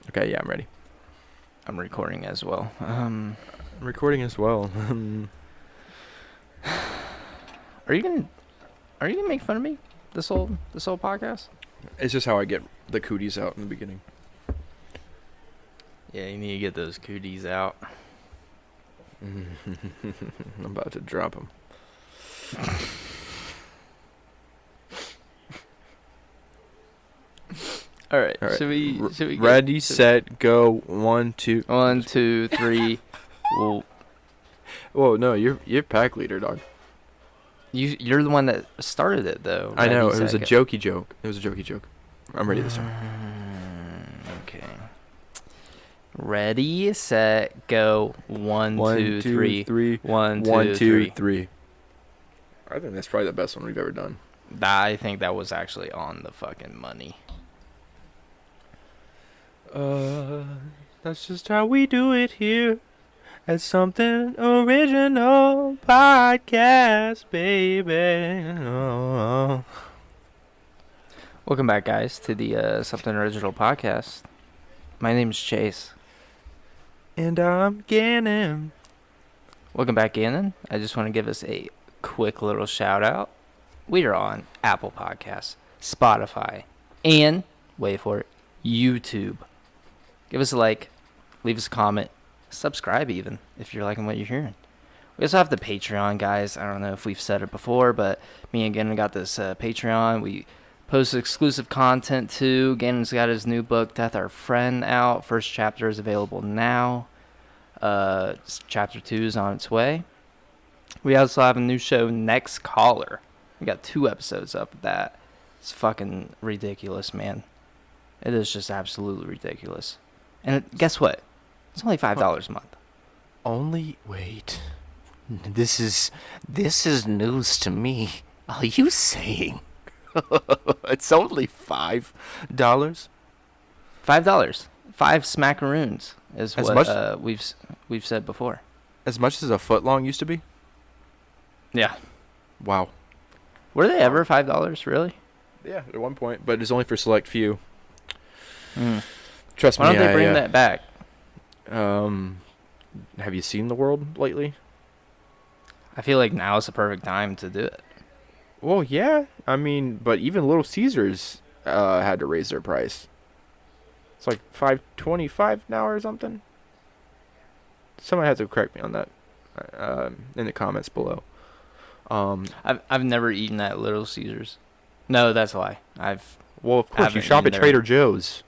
Okay, yeah, I'm ready. I'm recording as well. I'm recording as well. Are you gonna make fun of me this whole podcast? It's just how I get the cooties out in the beginning. Yeah, you need to get those cooties out. I'm about to drop them. All right. All right. Should we Ready, set, go. 1, 2. 1, 2, 3. Well, Whoa, no, you're pack leader, dog. you're the one that started it though. I know, Ready, it was a set, jokey joke. It was a jokey joke. I'm ready this time. Okay. Ready, set, go. 1, 2, 3. 3. 1, 1, 2, 2, 3. I think that's probably the best one we've ever done. I think that was actually on the fucking money. That's just how we do it here. At Something Original Podcast, baby. Oh. Welcome back, guys, to the Something Original Podcast. My name's Chase. And I'm Gannon. Welcome back, Gannon. I just want to give us a quick little shout out. We are on Apple Podcasts, Spotify, and, wait for it, YouTube. Give us a like, leave us a comment, subscribe even, if you're liking what you're hearing. We also have the Patreon, guys. I don't know if we've said it before, but me and Gannon got this Patreon. We post exclusive content too. Gannon's got his new book, Death Our Friend, out. First chapter is available now. Chapter 2 is on its way. We also have a new show, Next Caller. We got 2 episodes up of that. It's fucking ridiculous, man. It is just absolutely ridiculous. And guess what? It's only $5 a month. Wait. This is news to me. Are you saying it's only $5? $5. 5 smackaroons is As what we've said before. As much as a foot long used to be? Yeah. Wow. Were they ever $5? Really? Yeah, at one point, but it's only for select few. Mm. Trust me. Why don't they bring that back? Have you seen the world lately? I feel like now is the perfect time to do it. Well, yeah. I mean, but even Little Caesars had to raise their price. It's like $5.25 now or something. Someone has to correct me on that in the comments below. I've never eaten at Little Caesars. No, that's a lie. Well, of course, you shop at there. Trader Joe's.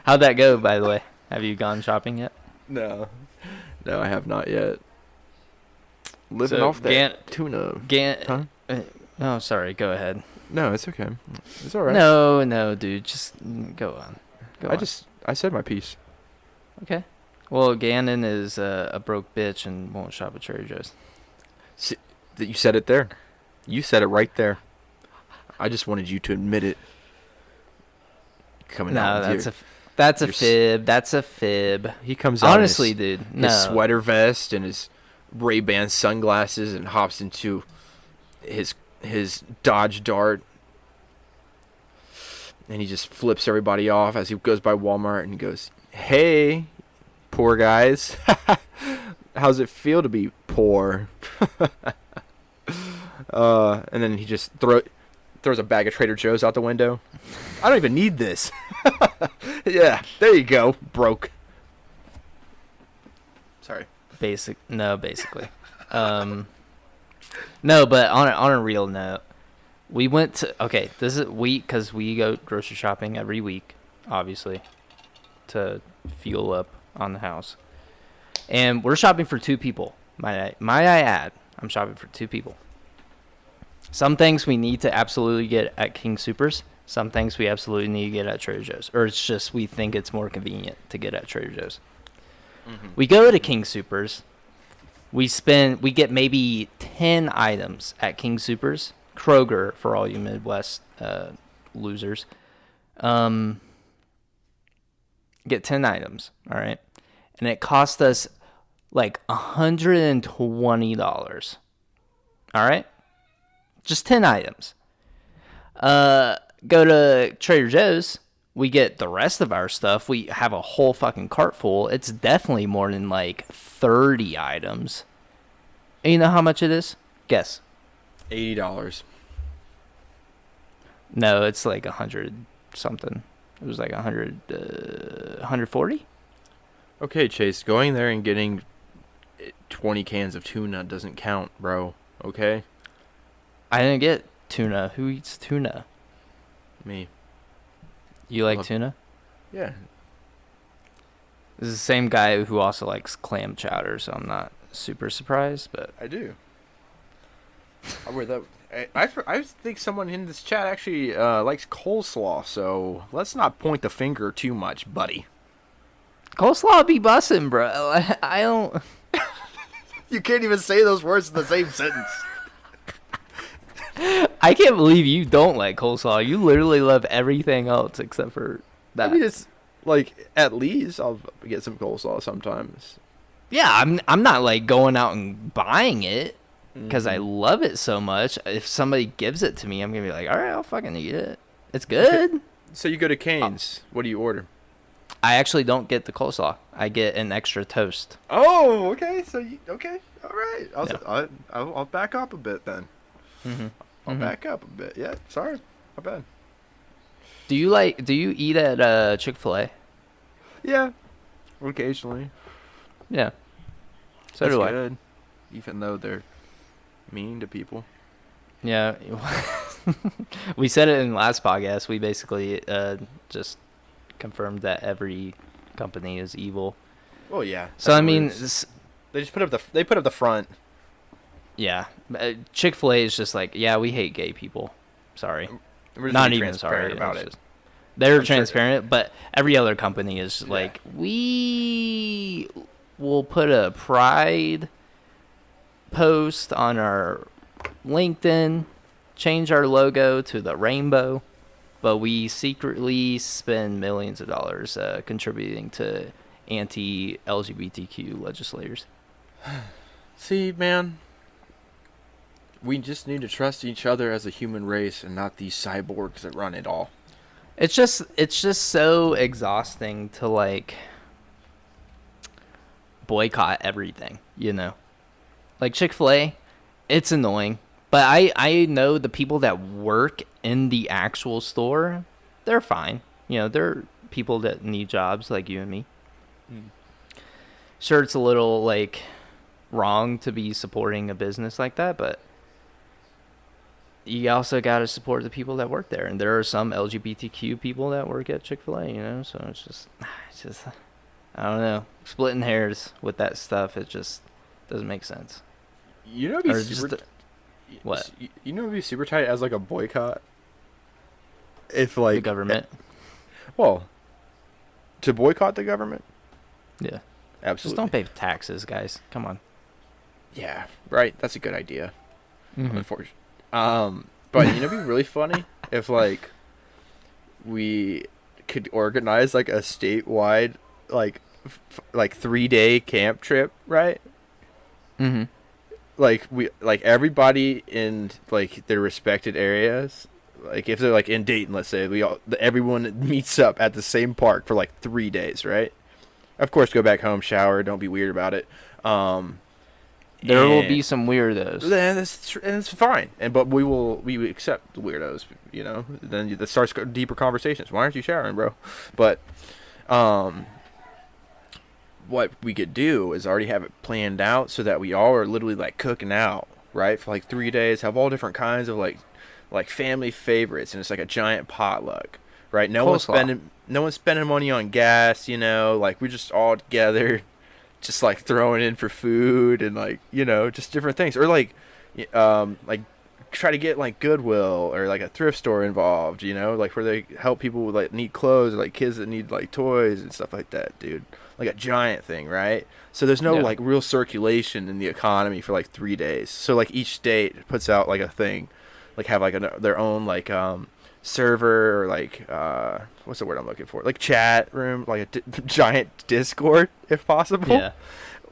How'd that go, by the way? Have you gone shopping yet? No, I have not yet. Living So, off that tuna. Huh? Oh, sorry. Go ahead. No, it's okay. It's all right. No, dude. Just go on. I said my piece. Okay. Well, Gannon is a broke bitch and won't shop at Trader Joe's. You said it there. You said it right there. I just wanted you to admit it. That's a fib. That's a fib. He comes out honestly, dude. His sweater vest and his Ray-Ban sunglasses and hops into his Dodge Dart, and he just flips everybody off as he goes by Walmart and goes, "Hey, poor guys, how's it feel to be poor?" And then he just throws a bag of Trader Joe's out the window. I don't even need this. Yeah, there you go, broke. Sorry. Basically. No, but on a real note, we went to this is because we go grocery shopping every week, obviously, to fuel up on the house, and we're shopping for 2 people. Might I add, I'm shopping for 2 people. Some things we need to absolutely get at King Soopers. Some things we absolutely need to get at Trader Joe's, or it's just we think it's more convenient to get at Trader Joe's. Mm-hmm. We go to King Soopers. We get maybe 10 items at King Soopers. Kroger, for all you Midwest losers. Get 10 items, all right? And it cost us like $120. All right? Just 10 items. Go to Trader Joe's. we get the rest of our stuff. We have a whole fucking cart full. It's definitely more than like 30 items. And you know how much it is? Guess. $80. No, it's like 100 something. It was like 140. Okay, Chase, going there and getting 20 cans of tuna doesn't count, bro. Okay? I didn't get tuna. Who eats tuna? Me. You like Love- tuna? Yeah. This is the same guy who also likes clam chowder, so I'm not super surprised, but I do. I wear that. I think someone in this chat actually likes coleslaw, so let's not point the finger too much, buddy. coleslaw be bussin', bro. I don't. You can't even say those words in the same sentence. I can't believe you don't like coleslaw. You literally love everything else except for that. I mean, it's like at least I'll get some coleslaw sometimes. Yeah, I'm not like going out and buying it because I love it so much. If somebody gives it to me, I'm gonna be like, all right, I'll fucking eat it. It's good. So you go to Cane's. What do you order? I actually don't get the coleslaw. I get an extra toast. Oh, okay. So okay, all right. Yeah. I'll back up a bit then. Mm-hmm. I'll back up a bit. Yeah, sorry, my bad. Do you eat at Chick-fil-A? Yeah, occasionally. Yeah. So That's do good, even though they're mean to people. Yeah. We said it in the last podcast. We basically just confirmed that every company is evil. Well, yeah. So I mean, they just put up the front. yeah, Chick-fil-A is just like, yeah, we hate gay people. Sorry, We're just not being even sorry transparent about It's it. just- they're I'm sure- transparent, but every other company is like, we will put a pride post on our LinkedIn, change our logo to the rainbow, but we secretly spend millions of dollars contributing to anti-LGBTQ legislators. See, man, we just need to trust each other as a human race and not these cyborgs that run it all. It's just so exhausting to like boycott everything, you know. Like Chick-fil-A, it's annoying, but I know the people that work in the actual store, they're fine. You know, they're people that need jobs like you and me. Sure, it's a little like wrong to be supporting a business like that, but you also got to support the people that work there. And there are some LGBTQ people that work at Chick-fil-A, you know, so it's just, I don't know. Splitting hairs with that stuff, it just doesn't make sense. You know, it'd be Or super, just what? You know, it'd be super tight as like a boycott. If like The government? well, to boycott the government. Yeah. Absolutely. Just don't pay taxes, guys. Come on. Yeah, right. That's a good idea. Mm-hmm. Unfortunately. But you know, it'd be really funny if like we could organize like a statewide like 3-day camp trip, right? Mm-hmm. Like everybody in like their respected areas, like if they're like in Dayton, let's say, everyone meets up at the same park for like 3 days, right? Of course, go back home, shower, don't be weird about it. There will be some weirdos. And it's fine, but we accept the weirdos, you know. Then that starts deeper conversations. Why aren't you showering, bro? But what we could do is already have it planned out so that we all are literally like cooking out, right, for like 3 days. Have all different kinds of like family favorites, and it's like a giant potluck, right? No one's spending money on gas, you know. Like we're just all together, just like throwing in for food and like, you know, just different things. Or like try to get like Goodwill or like a thrift store involved, you know, like where they help people with like need clothes or like kids that need like toys and stuff like that, dude. Like a giant thing, right? So there's no like real circulation in the economy for like 3 days. So like each state puts out like a thing, like have like their own like server or like what's the word I'm looking for? Like chat room, like a giant Discord if possible. Yeah.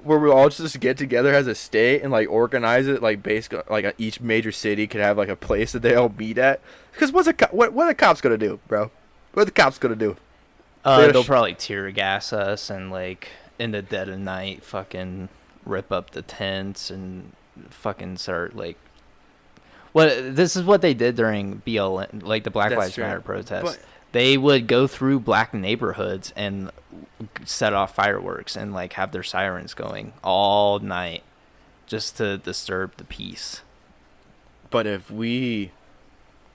Where we all just get together as a state and like organize it, like basically like each major city could have like a place that they all meet at. Because what are the cops gonna do, bro? What are the cops gonna do? They'll probably tear gas us and like in the dead of night, fucking rip up the tents and fucking start like. What this is what they did during BLM, like the Black That's Lives true. Matter protests. But They would go through black neighborhoods and set off fireworks and like have their sirens going all night just to disturb the peace. but if we,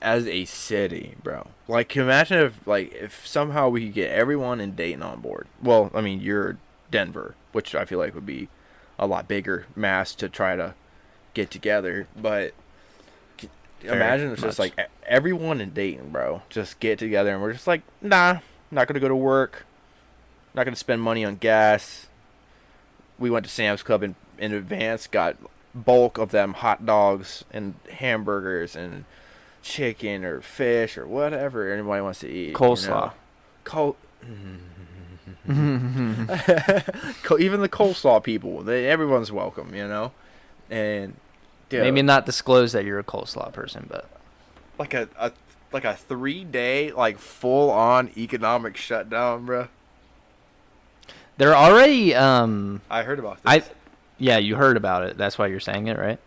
as a city, bro, like imagine if somehow we could get everyone in Dayton on board. Well, I mean you're Denver, which I feel like would be a lot bigger mass to try to get together, but. Imagine it's just like everyone in Dayton, bro, just get together and we're just like, nah, not gonna go to work, not gonna spend money on gas. We went to Sam's Club in advance, got bulk of them hot dogs and hamburgers and chicken or fish or whatever anybody wants to eat. Coleslaw. Even the coleslaw people, everyone's welcome, and. Dude, maybe not disclose that you're a coleslaw person, but like a 3-day like full on economic shutdown, bro. they're already I heard about this. Yeah, you heard about it. That's why you're saying it, right?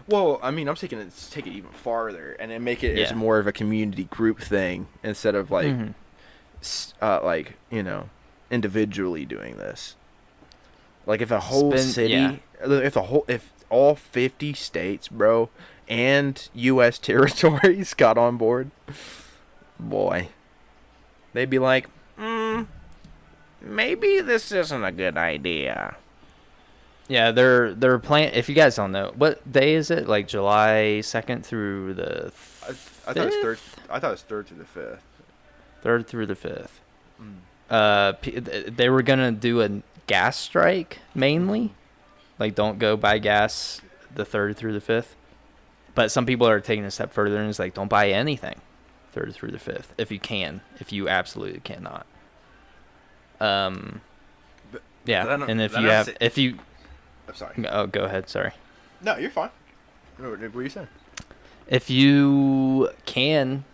Well, I mean, I'm take it even farther and then make it as Yeah. more of a community group thing instead of like individually doing this. Like if a whole city, if all 50 states, bro, and U.S. territories got on board, boy, they'd be like, maybe this isn't a good idea. Yeah, they're playing. If you guys don't know, what day is it? Like July 2nd through the I thought it was third. I thought it was 3rd through the 5th. 3rd through the 5th. They were gonna do a gas strike mainly. Like, don't go buy gas the 3rd through the 5th. But some people are taking it a step further and it's like, don't buy anything 3rd through the 5th if you can, if you absolutely cannot. Yeah, and if you, I'm sorry. oh, go ahead. Sorry. No, you're fine. What were you saying? If you can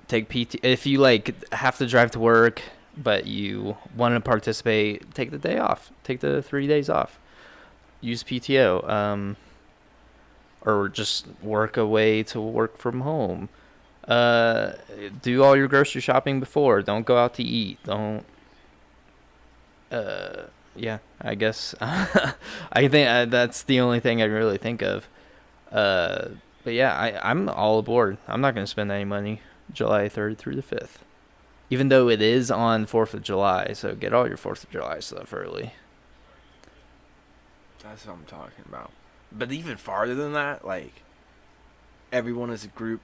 take PT, if you like have to drive to work, but you want to participate, take the day off. Take the 3 days off. Use PTO, or just work away to work from home. Do all your grocery shopping before. Don't go out to eat. Don't. Yeah, I guess. I think that's the only thing I really think of. But yeah, I'm all aboard. I'm not gonna spend any money July 3rd through the 5th, even though it is on 4th of July. So get all your 4th of July stuff early. That's what I'm talking about. But even farther than that, like, everyone as a group,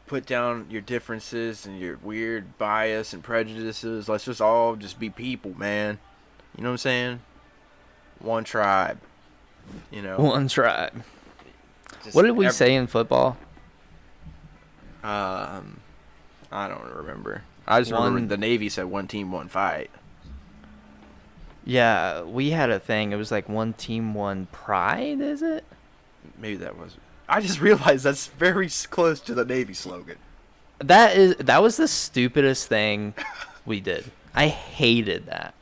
put down your differences and your weird bias and prejudices. Let's just all just be people, man. You know what I'm saying? One tribe. One tribe. Just What did we say in football? I don't remember. I just remember the Navy said one team, one fight. Yeah, we had a thing. It was like one team, one pride, is it? Maybe that was. I just realized that's very close to the Navy slogan. That was the stupidest thing we did. I hated that.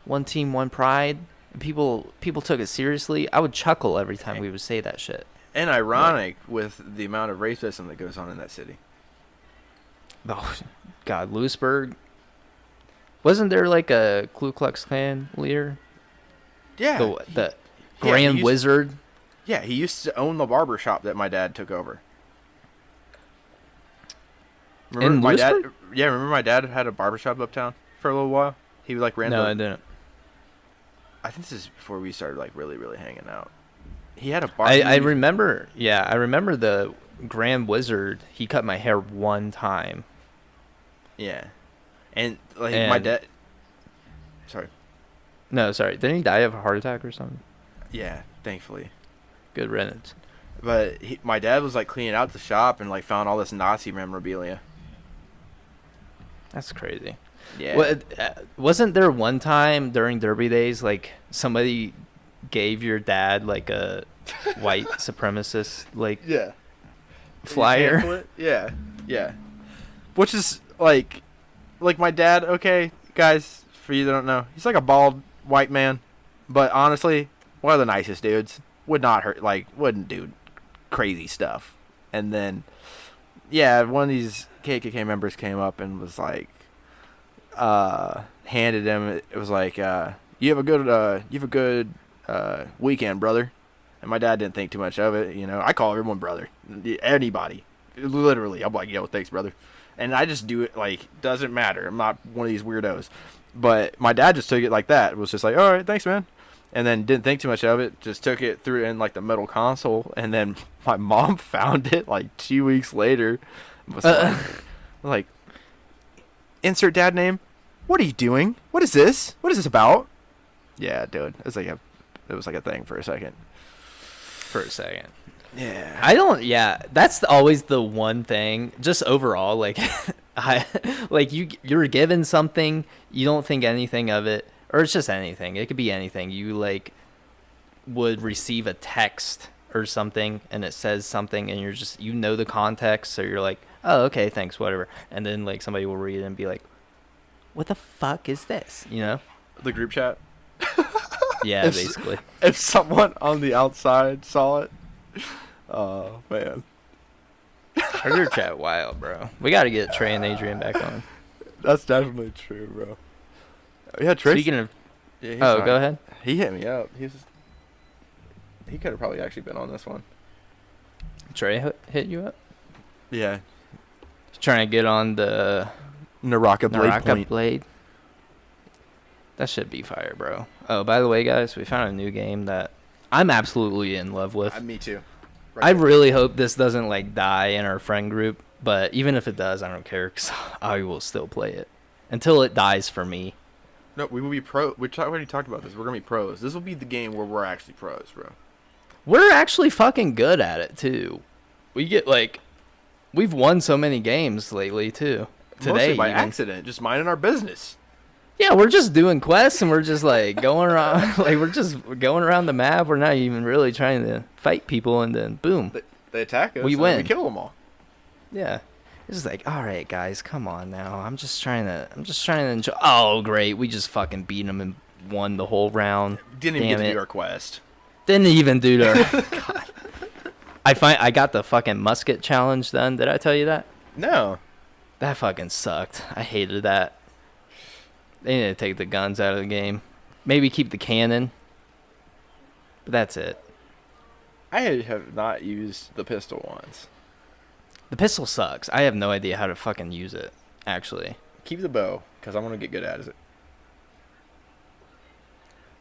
One team, one pride. People took it seriously. I would chuckle every time we would say that shit. And ironic with the amount of racism that goes on in that city. Oh, God, Lewisburg. Wasn't there like a Ku Klux Klan leader? Yeah. The Grand Wizard? Yeah, he used to own the barber shop that my dad took over. Remember my dad? Yeah, remember my dad had a barber shop uptown for a little while? He ran No, I didn't. I think this is before we started really, really hanging out. He had a bar. I remember. Yeah, I remember the Grand Wizard. He cut my hair one time. Yeah, and my dad. Sorry. No, sorry. Didn't he die of a heart attack or something? Yeah, thankfully. Good riddance. But my dad was cleaning out the shop and found all this Nazi memorabilia. That's crazy. Yeah. Wasn't there one time during Derby days somebody gave your dad a white supremacist yeah flyer? Yeah, yeah. Which is like my dad. Okay, guys, for you that don't know, he's like a bald white man, but honestly, one of the nicest dudes. Would not hurt, like wouldn't do crazy stuff. And then, yeah, one of these KKK members came up and was like, handed him. It was like, you have a good weekend, brother. And my dad didn't think too much of it. You know, I call everyone brother, anybody, literally. I'm like, yo, thanks, brother. And I just do it like doesn't matter. I'm not one of these weirdos. But my dad just took it like that. It was just like, all right, thanks, man. And then didn't think too much of it. Just took it through in like the metal console. And then my mom found it like 2 weeks later. Was like, insert dad name. What are you doing? What is this? What is this about? Yeah, dude. It was like a thing for a second. Yeah. I don't. Yeah, that's always the one thing. Just overall, like, you're given something, you don't think anything of it, or it's just anything. It could be anything. You like would receive a text or something, and it says something, and you know the context, so you're like, oh, okay, thanks, whatever. And then like somebody will read it and be like, what the fuck is this? You know? The group chat. Yeah, basically. If someone on the outside saw it, oh man. Our group chat wild, bro. We got to get Trey and Adrian back on. That's definitely true, bro. Yeah, Trey. Speaking of, go ahead. He hit me up. He could have probably actually been on this one. Trey hit you up? Yeah. He's trying to get on the Naraka Blade. That should be fire, bro. Oh, by the way, guys, we found a new game that I'm absolutely in love with. Me too. I really hope this doesn't like die in our friend group, but even if it does, I don't care because I will still play it until it dies for me. No, we will be pro. We already talked about this. We're gonna be pros. This will be the game where we're actually pros, bro. We're actually fucking good at it too. We've won so many games lately too. Today, mostly by accident, just minding our business. Yeah, we're just doing quests and we're just like going around, like we're just going around the map. We're not even really trying to fight people, and then boom, they attack us. We win. We kill them all. Yeah, it's just like, all right, guys, come on now. I'm just trying to enjoy. Oh, great, we just fucking beat them and won the whole round. Didn't even get to do our quest. Didn't even do our. God. I got the fucking musket challenge done. Did I tell you that? No. That fucking sucked. I hated that. They need to take the guns out of the game. Maybe keep the cannon. But that's it. I have not used the pistol once. The pistol sucks. I have no idea how to fucking use it, actually. Keep the bow, because I want to get good at it.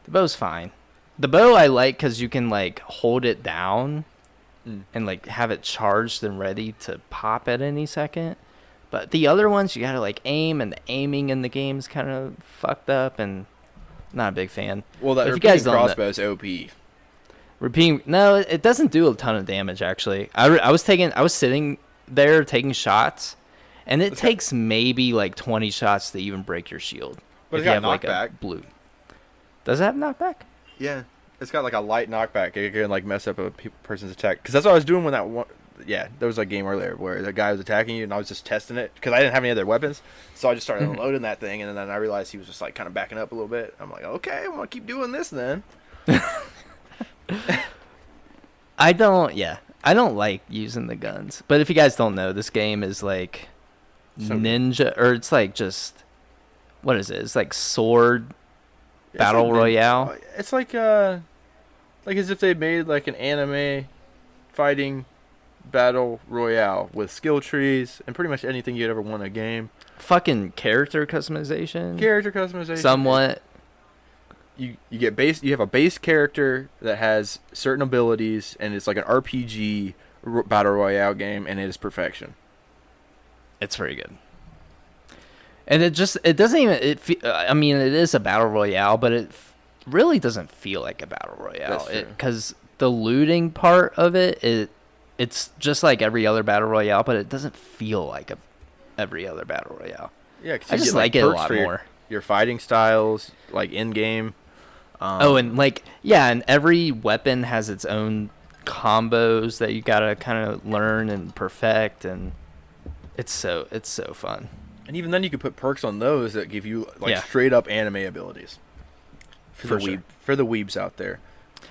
The bow's fine. The bow I like because you can, like, hold it down and, like, have it charged and ready to pop at any second. But the other ones, you gotta, like, aim, and the aiming in the game's kind of fucked up, and not a big fan. Well, that repeating crossbow is OP. No, it doesn't do a ton of damage, actually. I was sitting there taking shots, and it takes maybe, like, 20 shots to even break your shield. But it's got knockback. Like, a blue. Does it have knockback? Yeah. It's got, like, a light knockback. It can, like, mess up a person's attack. Because that's what I was doing when that one... Yeah, there was a game earlier where the guy was attacking you, and I was just testing it because I didn't have any other weapons. So I just started unloading that thing, and then I realized he was just like kind of backing up a little bit. I'm like, okay, I'm gonna keep doing this then. I don't like using the guns. But if you guys don't know, this game is like ninja, or it's like just what is it? It's like sword battle royale. It's like as if they made like an anime fighting battle royale with skill trees and pretty much anything you'd ever want in a game. Fucking character customization. Somewhat. You have a base character that has certain abilities, and it's like an RPG battle royale game, and it is perfection. It's pretty good. And it doesn't even I mean, it is a battle royale, but it really doesn't feel like a battle royale because the looting part of it's just like every other battle royale, but it doesn't feel like every other battle royale. Yeah, cause I just like it a lot more. Your fighting styles, like in game. And every weapon has its own combos that you gotta kind of learn and perfect, and it's so fun. And even then, you could put perks on those that give you like Yeah. straight up anime abilities. For sure. For the weebs out there.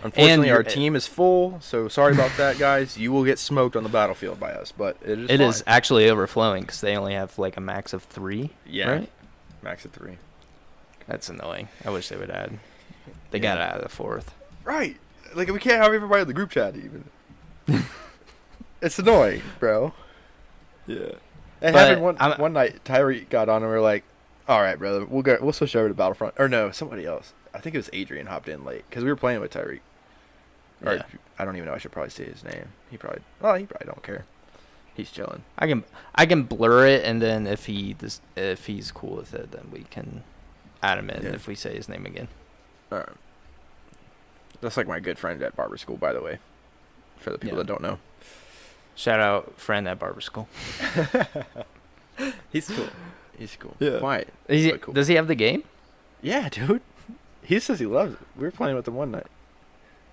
Unfortunately, our team is full, so sorry about that, guys. You will get smoked on the battlefield by us, but it is actually overflowing because they only have like a max of 3. Yeah, right? max of 3. That's annoying. I wish they would add. They got it out of the 4th. Right. Like, we can't have everybody in the group chat even. It's annoying, bro. Yeah. It happened one night. Tyreek got on and we were like, "All right, brother, we'll switch over to Battlefront." Or no, somebody else. I think it was Adrian hopped in late because we were playing with Tyreek. Or Yeah. I don't even know. I should probably say his name. He probably don't care. He's chilling. I can blur it, and then if he's cool with it, then we can add him in if we say his name again. All right. That's like my good friend at barber school, by the way. For the people that don't know. Shout out friend at barber school. He's cool. He's cool. Yeah. Quiet. Cool. Does he have the game? Yeah, dude. He says he loves it. We were playing with him one night.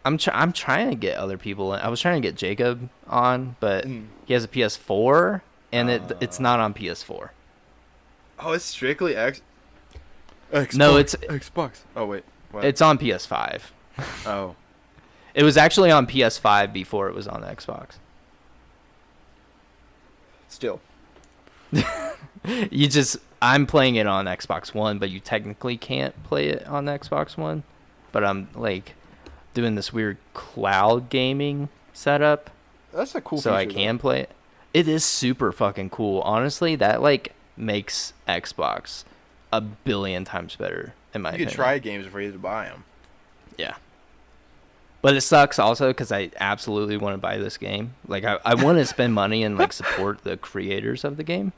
I'm trying to get other people in. I was trying to get Jacob on, but he has a PS4, and it's not on PS4. Oh, it's strictly Xbox. No, it's Xbox. Oh, wait. What? It's on PS5. Oh. It was actually on PS5 before it was on Xbox. Still. I'm playing it on Xbox One, but you technically can't play it on Xbox One. But I'm like doing this weird cloud gaming setup. That's a cool so feature, I can play it. It is super fucking cool. Honestly, that like makes Xbox a billion times better in my opinion. You could try games before you have to buy them. Yeah. But it sucks also because I absolutely want to buy this game. Like, I want to spend money and, like, support the creators of the game.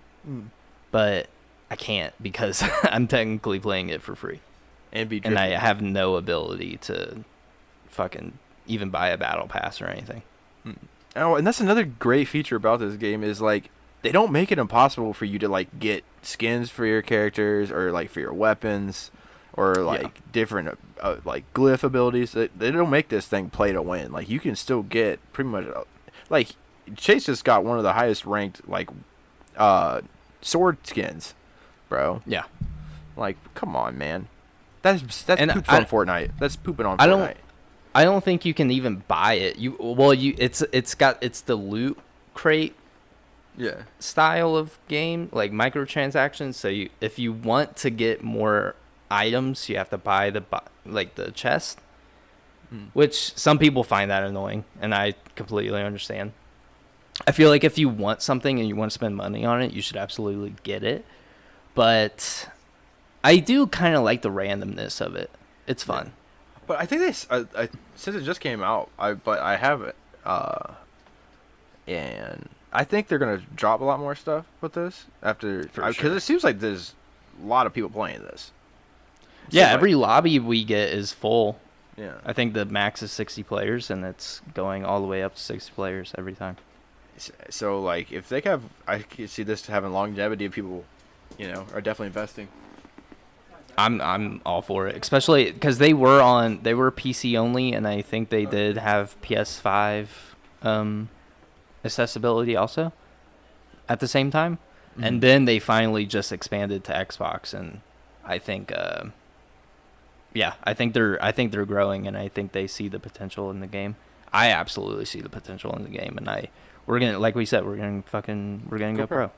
But I can't because I'm technically playing it for free. And I have no ability to fucking even buy a battle pass or anything. Oh, and that's another great feature about this game is, like, they don't make it impossible for you to, like, get skins for your characters or, like, for your weapons. Or, like, different, like, glyph abilities. They don't make this thing play to win. Like, you can still get pretty much... like, Chase just got one of the highest ranked, like, sword skins, bro. Yeah. Like, come on, man. That's poops on Fortnite. That's pooping on Fortnite. I don't think you can even buy it. It's the loot crate style of game, like microtransactions. So if you want to get more items, you have to buy the chest, which some people find that annoying, and I completely understand. I feel like if you want something and you want to spend money on it, you should absolutely get it. But I do kind of like the randomness of it. It's fun. But I think since it just came out, I have it, and I think they're gonna drop a lot more stuff with this because it seems like there's a lot of people playing this. Yeah, every lobby we get is full. Yeah. I think the max is 60 players, and it's going all the way up to 60 players every time. So, like, if they have... I can see this having longevity of people, are definitely investing. I'm all for it, especially because they were PC only, and I think they did have PS5 accessibility also at the same time. Mm-hmm. And then they finally just expanded to Xbox, and I think... I think they're growing, and I think they see the potential in the game. I absolutely see the potential in the game, and we're gonna, like we said, we're gonna go pro.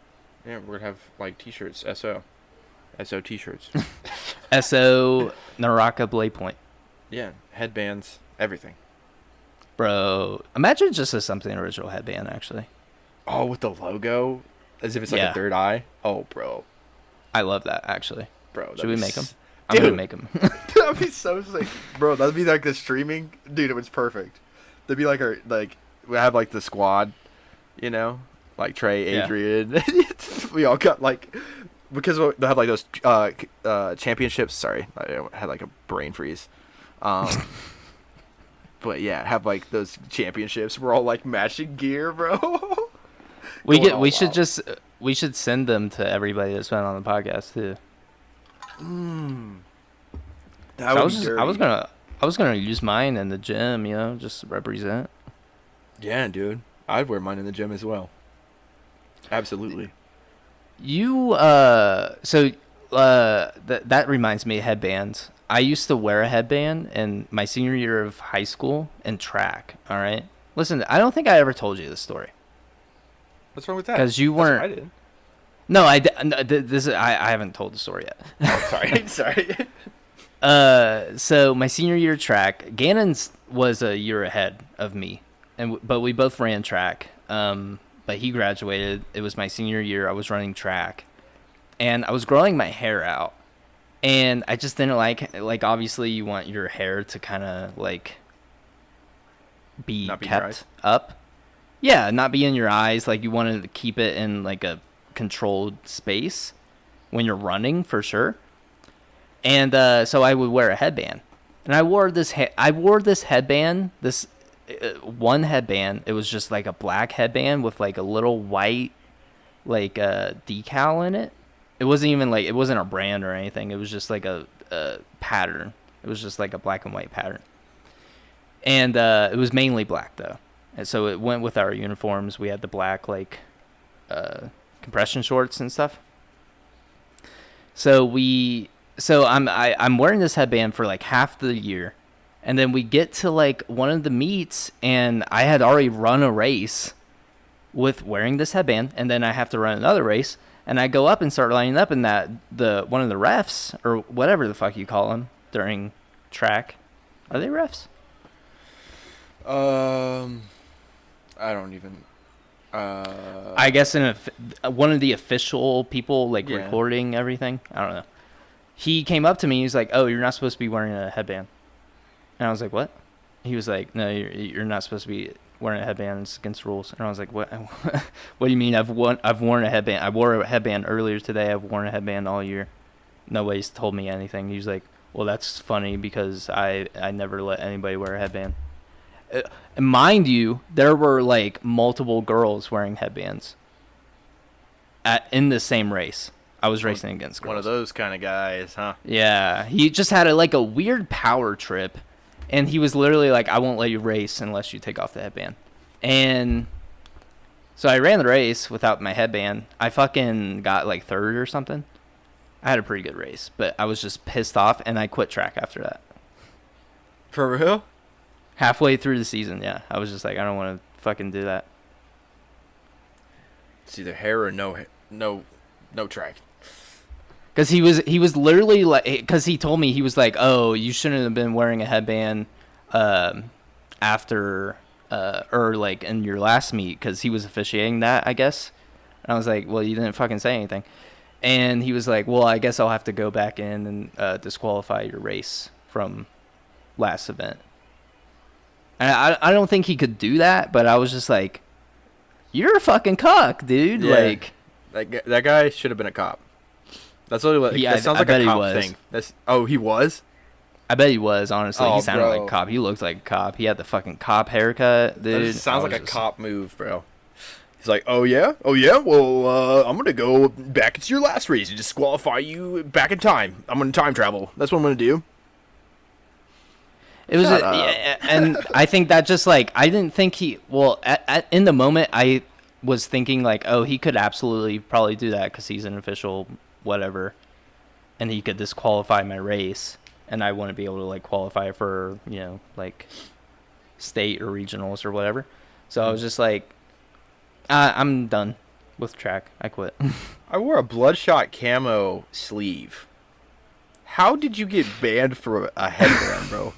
Yeah, we're gonna have like t-shirts, SO t-shirts, SO Naraka Blade Point. Yeah, headbands, everything. Bro, imagine just as something original headband actually. Oh, with the logo, as if it's like a third eye. Oh, bro, I love that actually. Bro, should we make them? I'm gonna make them. That'd be so sick, bro. That'd be like the streaming, dude. It was perfect. They'd be like we have like the squad, like Trey, Adrian. Yeah. We all got like because they have like those championships. Sorry, I had like a brain freeze. But yeah, have like those championships. We're all like matching gear, bro. we should send them to everybody that's been on the podcast too. That would be dirty. I was gonna use mine in the gym, just represent. Yeah, dude. I'd wear mine in the gym as well. Absolutely. That reminds me of headbands. I used to wear a headband in my senior year of high school in track. All right, listen, I don't think I ever told you this story What's wrong with that? because you I weren't. didn't. No, I haven't told the story yet. Oh, sorry. Sorry. So my senior year of track, Gannon's was a year ahead of me, but we both ran track. But he graduated. It was my senior year. I was running track, and I was growing my hair out, and I just didn't like. Obviously, you want your hair to kind of like be Not be in your kept eyes? up. Yeah, not be in your eyes. Like you wanted to keep it in like a controlled space when you're running for sure. And so I would wear a headband, and I wore this headband. This one headband. It was just like a black headband with like a little white like decal in it. It wasn't a brand or anything. It was just like a pattern. It was just like a black and white pattern, and it was mainly black though. And so it went with our uniforms. We had the black like compression shorts and stuff. So I'm wearing this headband for like half the year, and then we get to like one of the meets, and I had already run a race with wearing this headband, and then I have to run another race, and I go up and start lining up, and one of the refs or whatever the fuck you call them during track, are they refs? I don't even. I guess one of the official people like Yeah. recording everything. I don't know. He came up to me. He's like, "Oh, you're not supposed to be wearing a headband." And I was like, "What?" He was like, "No, you're not supposed to be wearing a headband. It's against the rules." And I was like, "What? What do you mean? I've worn a headband. I wore a headband earlier today. I've worn a headband all year. Nobody's told me anything." He's like, "Well, that's funny because I never let anybody wear a headband." And mind you, there were like multiple girls wearing headbands in the same race. I was racing against girls. One of those kind of guys, huh? Yeah, he just had a weird power trip, and he was literally like, "I won't let you race unless you take off the headband." And so I ran the race without my headband. I fucking got like third or something. I had a pretty good race, but I was just pissed off, and I quit track after that. For real? Halfway through the season, yeah, I was just like, I don't want to fucking do that. It's either hair or no track. Because he was literally like, because he told me, he was like, "Oh, you shouldn't have been wearing a headband after or like in your last meet," because he was officiating that, I guess. And I was like, "Well, you didn't fucking say anything." And he was like, "Well, I guess I'll have to go back in and disqualify your race from last event." And I don't think he could do that, but I was just like, "You're a fucking cuck, dude." Yeah. Like that guy should have been a cop. That's what Yeah, that sounds I like bet a he cop was. thing. He was? I bet he was, honestly. Oh, He sounded bro. like a cop. He looked like a cop. He had the fucking cop haircut, dude. That just sounds I like a was just- cop move, bro. He's like, oh yeah, well, I'm gonna go back into your last race and disqualify you back in time. I'm gonna time travel. That's what I'm gonna do. It was, Shut up. yeah, and I think that just like, I didn't think in the moment, I was thinking like, oh, he could absolutely probably do that because he's an official whatever, and he could disqualify my race, and I wouldn't be able to like qualify for, like state or regionals or whatever. So I was just like, I'm done with track. I quit. I wore a bloodshot camo sleeve. How did you get banned for a headband, bro?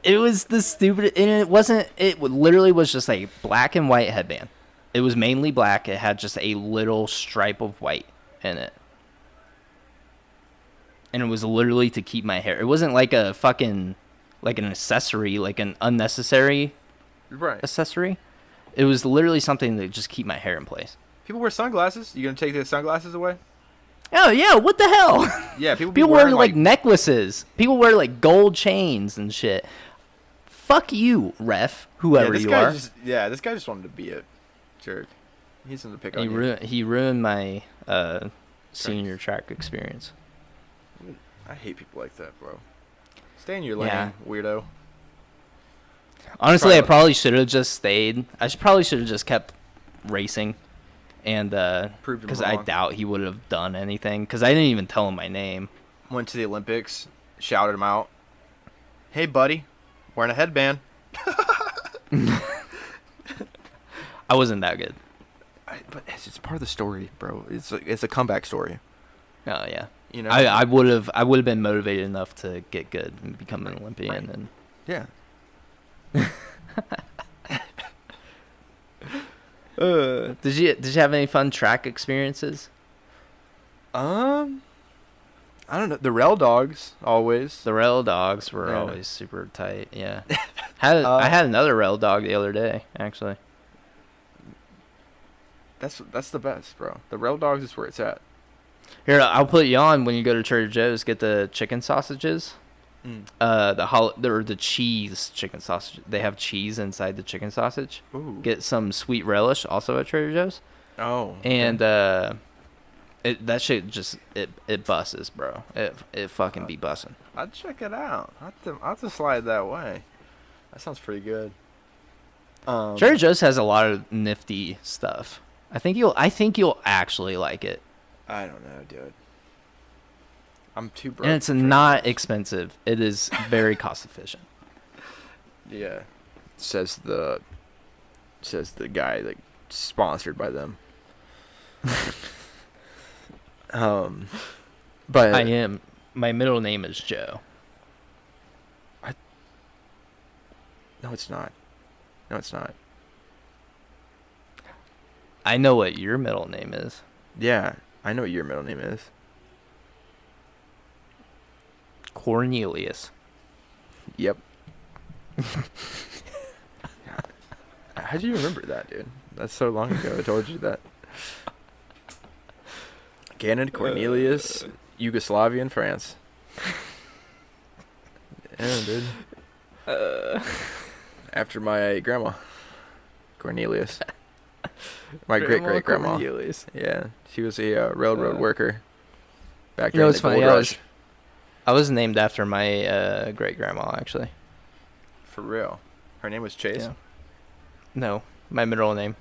It was the stupid, and it literally was just a black and white headband. It was mainly black. It had just a little stripe of white in it. And it was literally to keep my hair. It wasn't like a fucking, like an accessory, like an unnecessary accessory. It was literally something to just keep my hair in place. People wear sunglasses. You gonna take the sunglasses away? Oh, yeah, what the hell? Yeah, people People wear wear like necklaces. People wear like gold chains and shit. Fuck you, ref, whoever you are. This guy just wanted to be a jerk. He's something to pick on you. He ruined my senior track experience. I hate people like that, bro. Stay in your lane, Yeah. weirdo. Honestly, I probably should have just stayed. Probably should have just kept racing And Proved him because I wrong. doubt he would have done anything, because I didn't even tell him my name. Went to the Olympics, shouted him out. Hey, buddy, wearing a headband. I wasn't that good. But it's part of the story, bro. It's a comeback story. Oh yeah. You know. I would have been motivated enough to get good and become an Olympian. Right. And Yeah. did you have any fun track experiences? I don't know. The rail dogs always. The rail dogs were Yeah. always super tight. Yeah. I had another rail dog the other day, actually. That's the best, bro. The rail dogs is where it's at. Here, I'll put you on when you go to Trader Joe's. Get the chicken sausages. The cheese chicken sausage. They have cheese inside the chicken sausage. Ooh. Get some sweet relish also at Trader Joe's. Oh. And that shit just it busses, bro. It fucking be bussing. I'd check it out. I'll have to slide that way. That sounds pretty good. Trader Joe's has a lot of nifty stuff. I think you'll actually like it. I don't know, dude. I'm too broke. And it's for Trader not Joe's. expensive. It is very cost efficient. Yeah. Says the guy like sponsored by them. But I am. My middle name is Joe. No, it's not. No, it's not. I know what your middle name is. Yeah, I know what your middle name is. Cornelius. Yep. How'd you remember that, dude? That's so long ago. I told you that. Gannon, Cornelius, Yugoslavian, France. Yeah, dude. After my grandma, Cornelius. My great-great-grandma. Cornelius. Yeah, she was a railroad worker. Back You know during what's the funny? gold rush. I was named after my great grandma, actually. For real. Her name was Chase? Yeah. No, my middle name.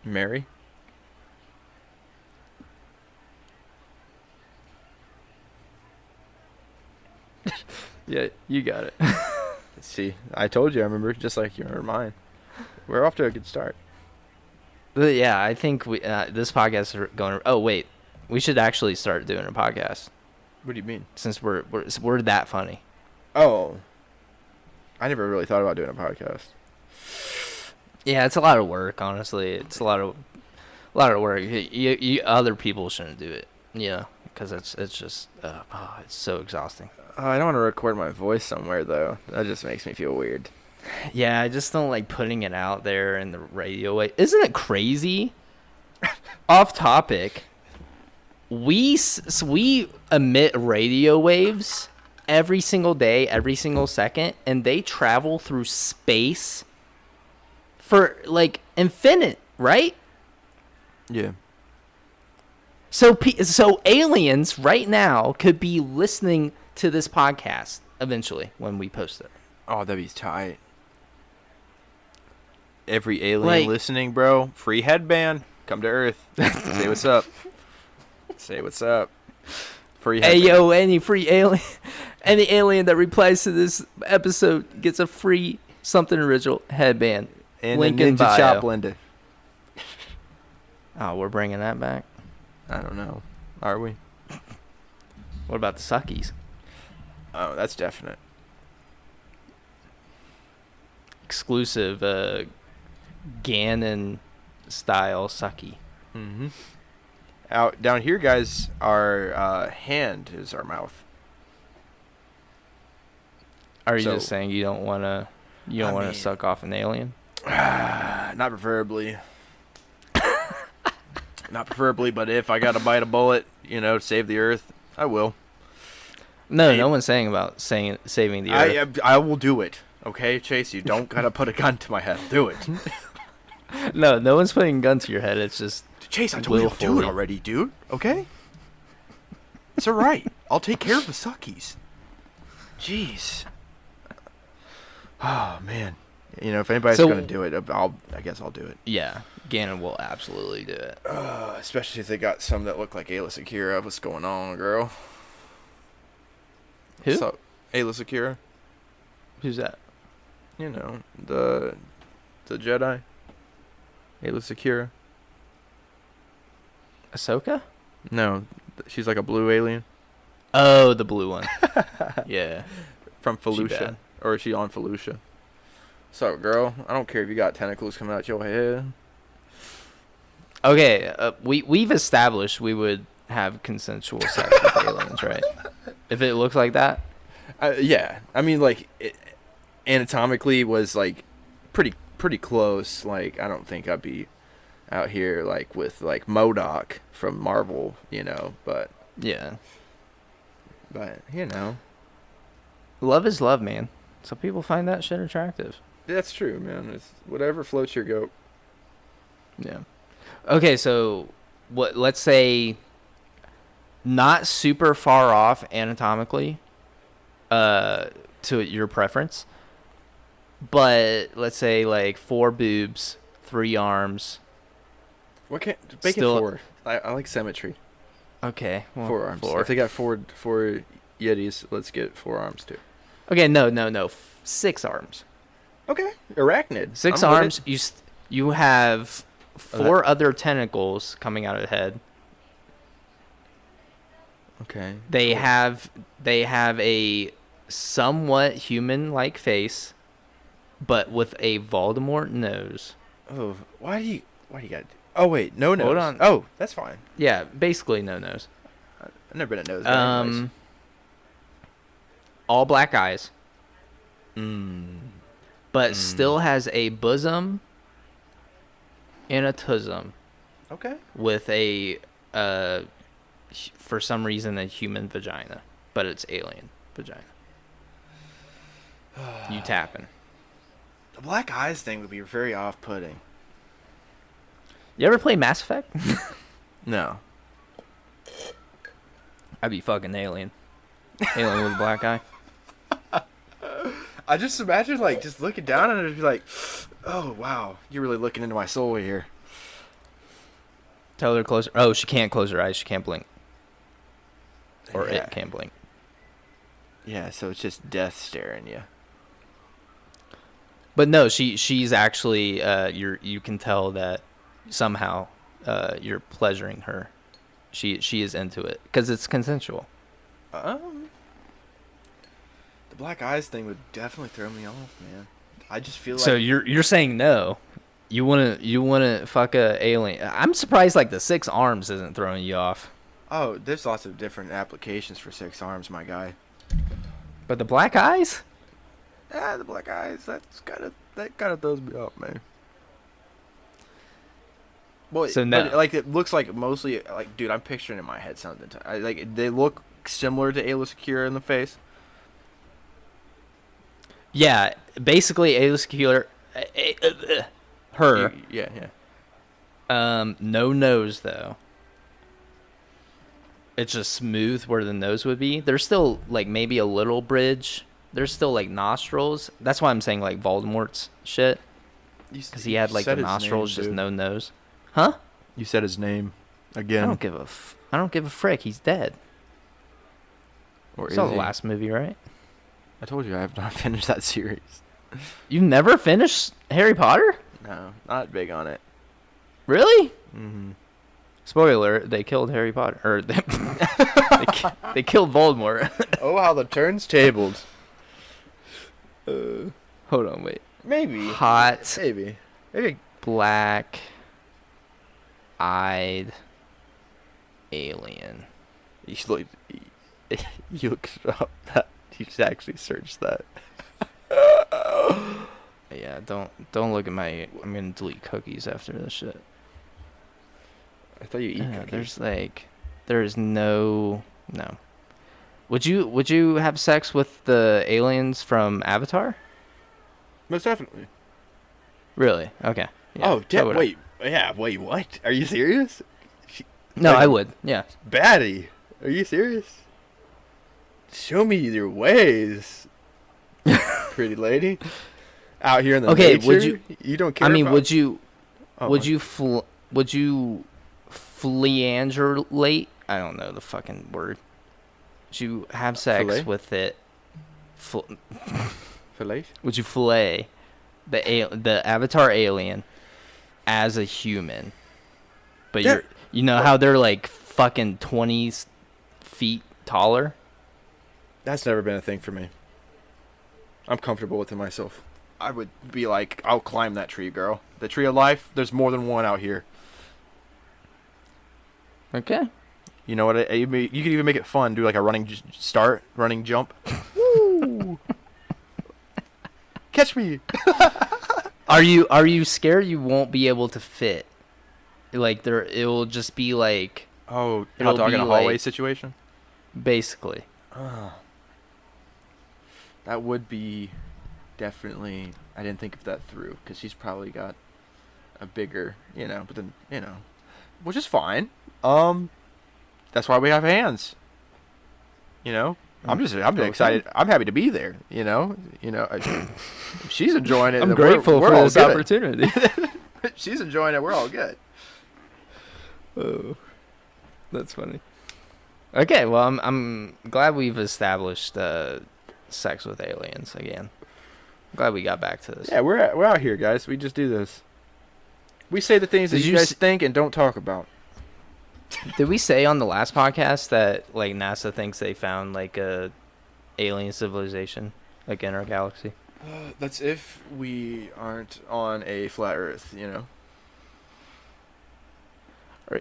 Mary? Yeah, you got it. See, I told you, I remember, just like you remember mine. We're off to a good start. But yeah, I think this podcast is going. Oh wait, we should actually start doing a podcast What do you mean? since we're that funny. Oh. I never really thought about doing a podcast. Yeah, it's a lot of work. Honestly, it's a lot of work. You other people shouldn't do it. Yeah, because it's just it's so exhausting. I don't want to record my voice somewhere, though. That just makes me feel weird. Yeah, I just don't like putting it out there in the radio way. Isn't it crazy? Off topic. We emit radio waves every single day, every single second, and they travel through space for like infinite, right? Yeah. So aliens right now could be listening to this podcast eventually when we post it. Oh, that'd be tight. Every alien Like- listening, bro, free headband. Come to Earth. Say what's up. Say what's up. Free Hey headband. yo, any alien that replies to this episode gets a free something original headband. And link the in Ninja bio. Chop blender. Oh, we're bringing that back. I don't know. Are we? What about the suckies? Oh, that's definite. Exclusive Gannon style sucky. Mm-hmm. Out down here, guys, our hand is our mouth. Are you So- just saying you don't want to I mean- suck off an alien? Not preferably. Not preferably, but if I gotta bite a bullet, save the earth, I will. No, Hey- no one's saying about saving the earth. I will do it. Okay, Chase, you don't gotta put a gun to my head. Do it. No one's putting a gun to your head. It's just Chase, I told you to do it Willfully. already, dude. Okay? It's alright. I'll take care of the suckies. Jeez. Oh, man. If anybody's So- gonna do it, I guess I'll do it. yeah. Gannon will absolutely do it. Especially if they got some that look like Ayla Secura. What's going on, girl? Who? What's up? Ayla Secura. Who's that? You know, the Jedi. Ayla Secura. Ahsoka? No, she's like a blue alien. Oh, the blue one. Yeah. From She Felucia. bad. Or is she on Felucia? So, girl, I don't care if you got tentacles coming out your head. Okay, we've established we would have consensual sex with aliens, right? If it looks like that? Yeah. I mean, like, it anatomically was, like, pretty close. Like, I don't think I'd be out here, like, with, like, MODOK from Marvel, you know, but, Yeah. you know. Love is love, man. Some people find that shit attractive. That's true, man. It's whatever floats your goat. Yeah. Okay, so let's say not super far off anatomically to your preference, but let's say like 4 boobs, 3 arms. What can't make it 4? I like symmetry. Okay, well, 4 arms. 4. If they got four Yetis, let's get 4 arms too. Okay, no. 6 arms. Okay, arachnid. 6 I'm with arms. You have 4 other tentacles coming out of the head. Okay. They have a somewhat human-like face, but with a Voldemort nose. Oh, why do you got? Oh wait, no nose. Hold on. Oh, that's fine. Yeah, basically no nose. I've never been a nose guy. Anyways. All black eyes, but Mm. still has a bosom and a tusm Okay. with a for some reason a human vagina, but it's alien vagina. You tapping? The black eyes thing would be very off-putting. You ever play Mass Effect? No. I'd be fucking alien. Alien with a black eye. I just imagine like just looking down and it'd be like, oh wow, you're really looking into my soul here. Tell her to close. Oh, she can't close her eyes. She can't blink. Or Yeah. it can't blink. Yeah, so it's just death staring you. But no, she's actually you can tell that somehow you're pleasuring her. She is into it because it's consensual. The black eyes thing would definitely throw me off, man. I just feel like So you're saying no. You wanna fuck a alien. I'm surprised like the 6 arms isn't throwing you off. oh, there's lots of different applications for 6 arms, my guy. But the black eyes? The black eyes, that kind of throws me off, man. Well, So but, no. like it looks like mostly like, dude, I'm picturing in my head something. Like they look similar to Ayla Secura in the face. Yeah, basically Alice Keeler her. Yeah. No nose though. It's just smooth where the nose would be. There's still like maybe a little bridge. There's still like nostrils. That's why I'm saying like Voldemort's shit. Because he had like the nostrils, just no nose. Huh? You said his name again. I don't give a frick. He's dead. Or You saw is the he? last movie, right? I told you I have not finished that series. You've never finished Harry Potter? No, not big on it. Really? Mm-hmm. Spoiler: they killed Harry Potter, or they killed Voldemort. Oh, how the turns tabled. Hold on, wait. Maybe. Hot, Maybe. black-eyed alien. You should look. You look up that. You should actually search that. Yeah, don't look at my. I'm gonna delete cookies after this shit. I thought you eat cookies. There's no. Would you have sex with the aliens from Avatar? Most definitely. Really? Okay. Yeah, Oh, so would I. wait. Yeah, wait, what? Are you serious? No, like- I would. Yeah. Baddie. Are you serious? Show me your ways, pretty lady. Out here in the Okay, nature, would you- You don't care. I mean, about- would you Oh, Would what? you would you fleangulate? I don't know the fucking word. Would you have sex Fillet? with it? Fillet? Would you fillet the Avatar alien as a human? But Yeah. you know how they're like fucking 20 feet taller? That's never been a thing for me. I'm comfortable with it myself. I would be like, I'll climb that tree, girl. The tree of life, there's more than one out here. Okay. You know what? You could even make it fun. Do like a running jump. Woo! Catch me! Are you scared you won't be able to fit? Like it will just be like Oh, It'll hot dog in be a hallway like- situation? basically. That would be definitely. I didn't think of that through because she's probably got a bigger, but then, which is fine. That's why we have hands. I'm Okay. excited. I'm happy to be there. If she's enjoying it. I'm then grateful we're for all this good. opportunity. If she's enjoying it. We're all good. Oh, that's funny. Okay, well, I'm glad we've established sex with aliens again. I'm glad we got back to this. Yeah, we're out here, guys. We just do this. We say the things that Did you you guys s- think and don't talk about. Did we say on the last podcast that like NASA thinks they found like a alien civilization like in our galaxy? That's if we aren't on a flat Earth, Or,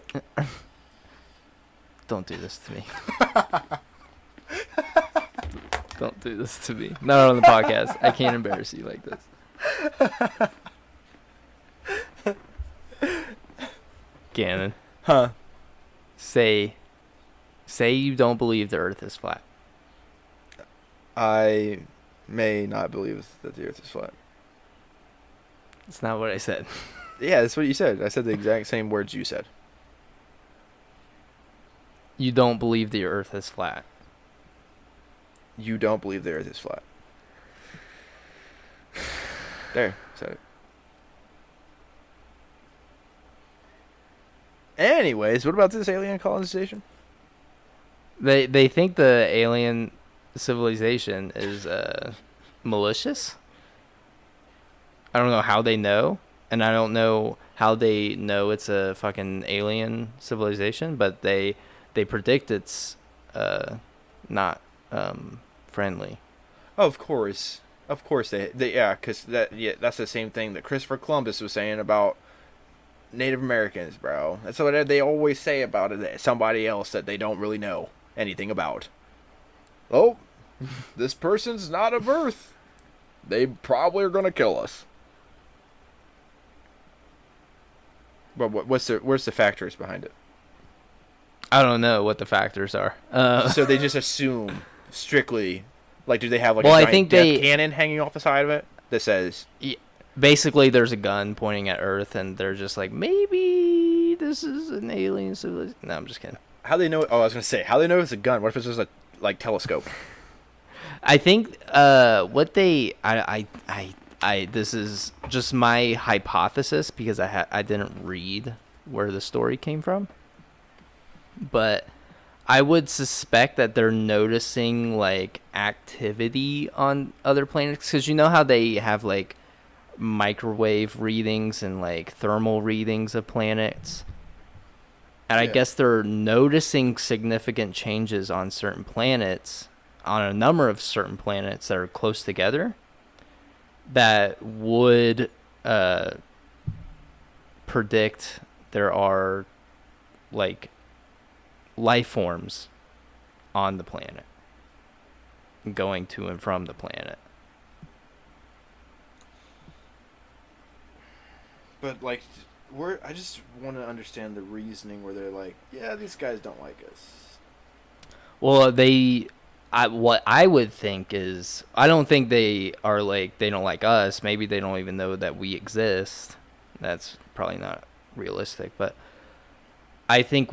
don't do this to me. Don't do this to me. Not on the podcast. I can't embarrass you like this. Gannon, Huh? say you don't believe the Earth is flat. I may not believe that the Earth is flat. That's not what I said. Yeah, that's what you said. I said the exact same words you said. You don't believe the Earth is flat. You don't believe the Earth is flat. There, said it. Anyways, what about this alien colonization? They think the alien civilization is malicious. I don't know how they know, and I don't know how they know it's a fucking alien civilization, but they predict it's not friendly. Oh, of course they yeah, because that's the same thing that Christopher Columbus was saying about Native Americans, bro. That's what they always say about it. Somebody else that they don't really know anything about. Oh, this person's not of Earth. They probably are gonna kill us. But where's the factors behind it? I don't know what the factors are. So they just assume strictly, like, do they have like Well, a I giant think death they- cannon hanging off the side of it that says, Basically, there's a gun pointing at Earth, and they're just like, maybe this is an alien civilization. No, I'm just kidding. how they know? Oh, I was gonna say, how they know it's a gun? What if it's just a like telescope? I think what they I this is just my hypothesis because I didn't read where the story came from, but I would suspect that they're noticing like activity on other planets because you know how they have like microwave readings and like thermal readings of planets. And I Yeah. guess they're noticing significant changes on certain planets, on a number of certain planets that are close together, that would predict there are like life forms on the planet going to and from the planet. But like, I just want to understand the reasoning where they're like, yeah, these guys don't like us. Well, what I would think is, I don't think they are like, they don't like us. Maybe they don't even know that we exist. That's probably not realistic. But I think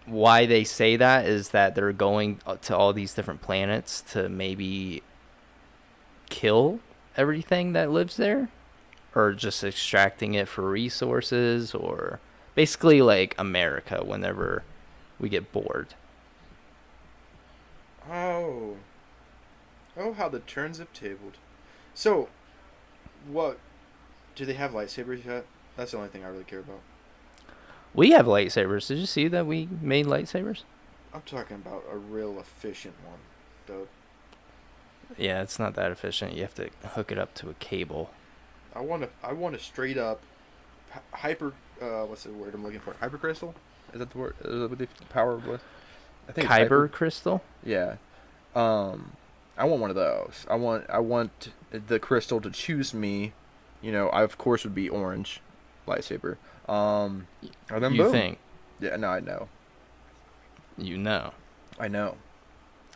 why they say that is that they're going to all these different planets to maybe kill everything that lives there. or just extracting it for resources, or basically like America whenever we get bored. Oh. Oh, how the turns have tabled. So, what? Do they have lightsabers yet? That's the only thing I really care about. We have lightsabers. Did you see that we made lightsabers? I'm talking about a real efficient one, though. Yeah, it's not that efficient. You have to hook it up to a cable. I want a straight up hyper. What's the word I'm looking for? Hypercrystal? Is that the word? Is that what the power was? I think it's Kyber crystal? Yeah. I want one of those. I want the crystal to choose me. You know, I of course would be orange lightsaber. And then You boom. think? Yeah, no, I know. You know. I know.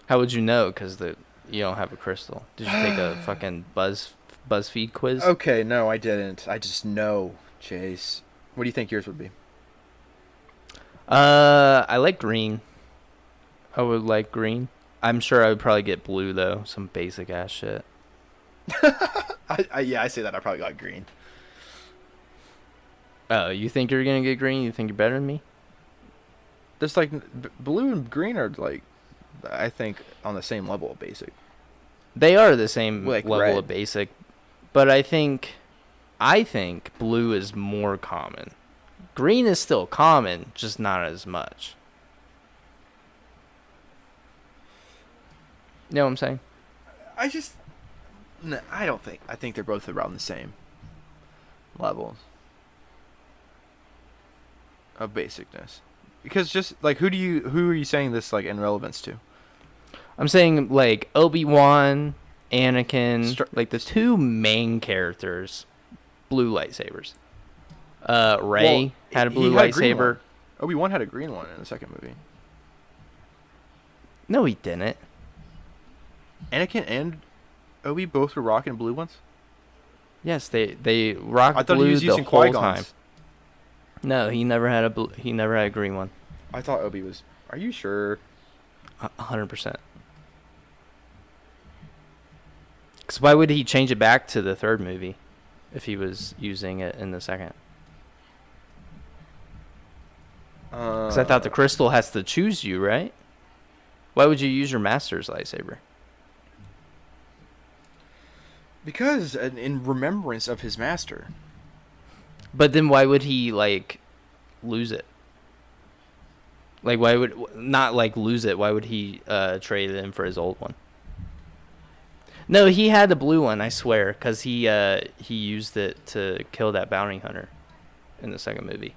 How would you know? Because you don't have a crystal. Did you take a fucking BuzzFeed quiz? Okay, no, I didn't. I just know, Chase. What do you think yours would be? I like green. I would like green. I'm sure I would probably get blue though. Some basic ass shit. Yeah, I say that. I probably got green. Oh, you think you're gonna get green? You think you're better than me? There's like blue and green are like, I think on the same level of basic. They are the same Like level red. of basic, but I think blue is more common. Green is still common, just not as much. You know what I'm saying? No, I don't think. I think they're both around the same levels of basicness. Because just like who are you saying this like in relevance to? I'm saying like Obi-Wan, Anakin, like the two main characters, blue lightsabers. Rey had a blue lightsaber. Obi-Wan had a green one in the second movie. No, he didn't. Anakin and Obi both were rocking blue ones? Yes, they rocked I thought blue he was the using whole Qui-Gon's. time. No, he never had a green one. I thought Obi was. Are you sure? 100%. Because why would he change it back to the third movie if he was using it in the second? Because I thought the crystal has to choose you, right? Why would you use your master's lightsaber? Because in remembrance of his master. But then why would he, like, lose it? Like, why would... Not, like, lose it. Why would he trade it in for his old one? No, he had the blue one, I swear. Because he used it to kill that bounty hunter in the second movie.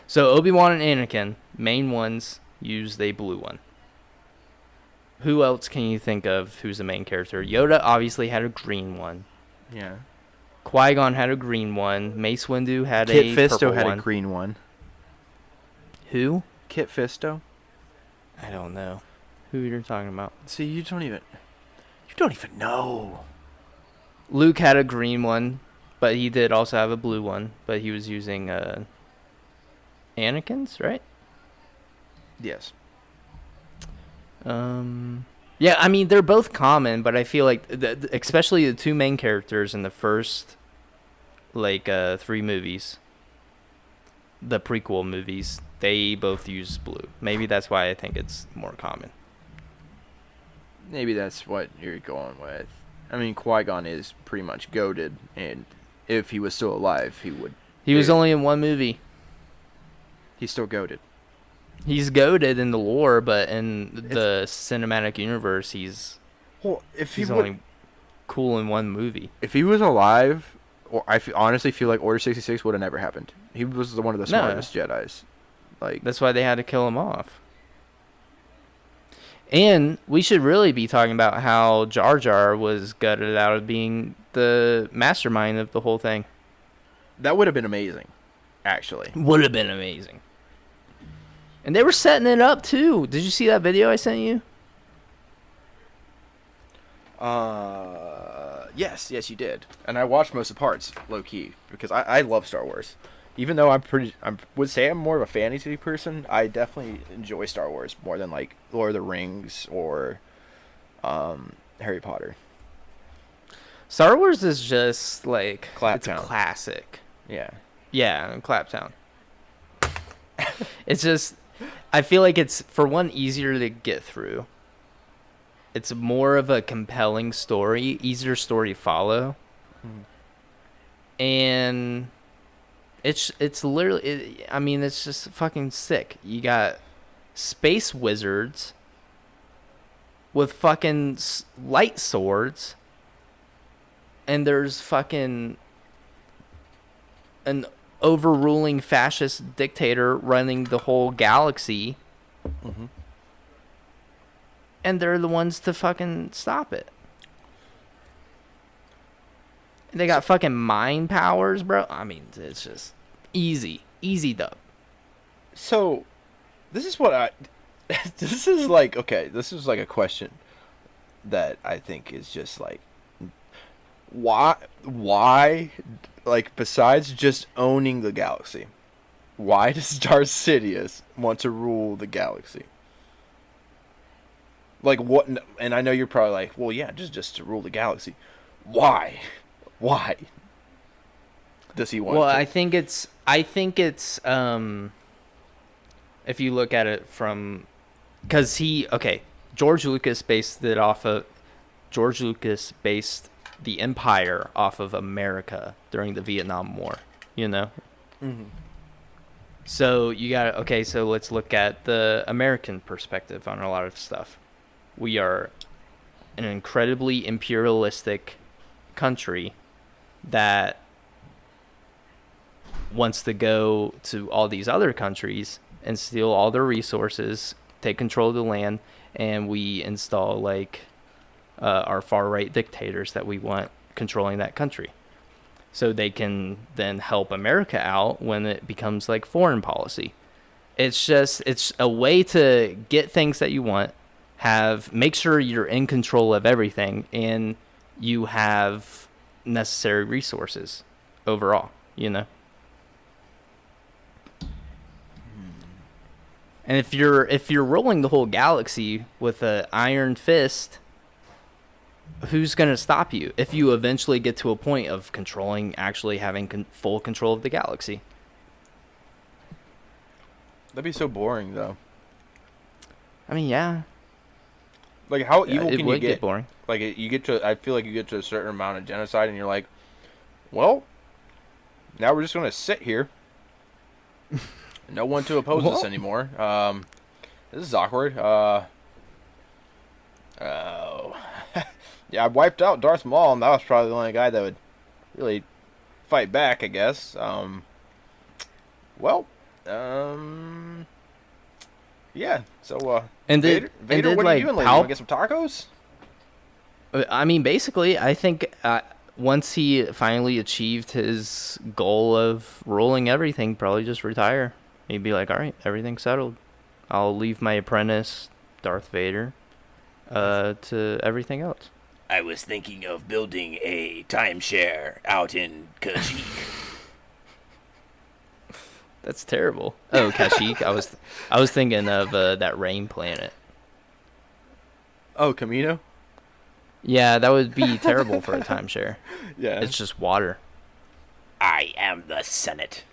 So, Obi-Wan and Anakin, main ones, used a blue one. Who else can you think of who's the main character? Yoda obviously had a green one. Yeah. Qui-Gon had a green one. Mace Windu had Kit a Fisto purple had one. a green one. Who? Kit Fisto? I don't know. Who you're talking about? See, you don't even know. Luke had a green one, but he did also have a blue one. But he was using Anakin's, right? Yes. Yeah, I mean, they're both common, but I feel like, especially the two main characters in the first, like, 3 movies, the prequel movies, they both use blue. Maybe that's why I think it's more common. Maybe that's what you're going with. I mean, Qui-Gon is pretty much goated, and if he was still alive, he would. He was only in one movie. He's still goated. He's goated in the lore, but in the cinematic universe, he's only cool in one movie. If he was alive, or honestly feel like Order 66 would have never happened. He was one of the smartest Jedis. Like that's why they had to kill him off. And we should really be talking about how Jar Jar was gutted out of being the mastermind of the whole thing. That would have been amazing, actually. Would have been amazing. And they were setting it up, too. Did you see that video I sent you? Yes, you did. And I watched most of the parts, low-key, because I love Star Wars. Even though I would say I'm more of a fantasy person, I definitely enjoy Star Wars more than, like, Lord of the Rings or Harry Potter. Star Wars is just like it's a Claptown. classic. Yeah. Yeah, Claptown. It's just I feel like it's for one easier to get through. It's more of a compelling story, easier story to follow, and it's literally. I mean, it's just fucking sick. You got space wizards with fucking light swords, and there's fucking an overruling fascist dictator running the whole galaxy, and they're the ones to fucking stop it. And they got fucking mind powers, bro. I mean, it's just easy dub. So, this is what I. This is like okay. This is like a question that I think is just like, why, like besides just owning the galaxy, why does Darth Sidious want to rule the galaxy? Like what? And I know you're probably like, well, yeah, just to rule the galaxy. Why? Why does he want? Well, to? I think it's if you look at it from because George Lucas based the Empire off of America during the Vietnam War, you know? Mm-hmm. So you got so let's look at the American perspective on a lot of stuff. We are an incredibly imperialistic country that wants to go to all these other countries and steal all their resources, take control of the land, and we install like our far-right dictators that we want controlling that country. So they can then help America out when it becomes like foreign policy. It's a way to get things that you want, make sure you're in control of everything, and you have necessary resources overall, you know? And if you're ruling the whole galaxy with an iron fist, who's going to stop you if you eventually get to a point of actually having full control of the galaxy? That'd be so boring, though. I mean, yeah. Like, how evil it can would you get? get boring. Like, I feel like you get to a certain amount of genocide, and you're like, well, now we're just gonna sit here. No one to oppose us anymore. This is awkward. Oh. Yeah, I wiped out Darth Maul, and that was probably the only guy that would really fight back, I guess. Yeah. So, Vader, what are you doing later? You want to get some tacos? I mean, basically, I think once he finally achieved his goal of ruling everything, probably just retire. He'd be like, all right, everything's settled. I'll leave my apprentice, Darth Vader, to everything else. I was thinking of building a timeshare out in Kashyyyk. That's terrible. Oh, Kashyyyk. I was thinking of that rain planet. Oh, Camino? Yeah, that would be terrible for a timeshare. Yeah. It's just water. I am the Senate,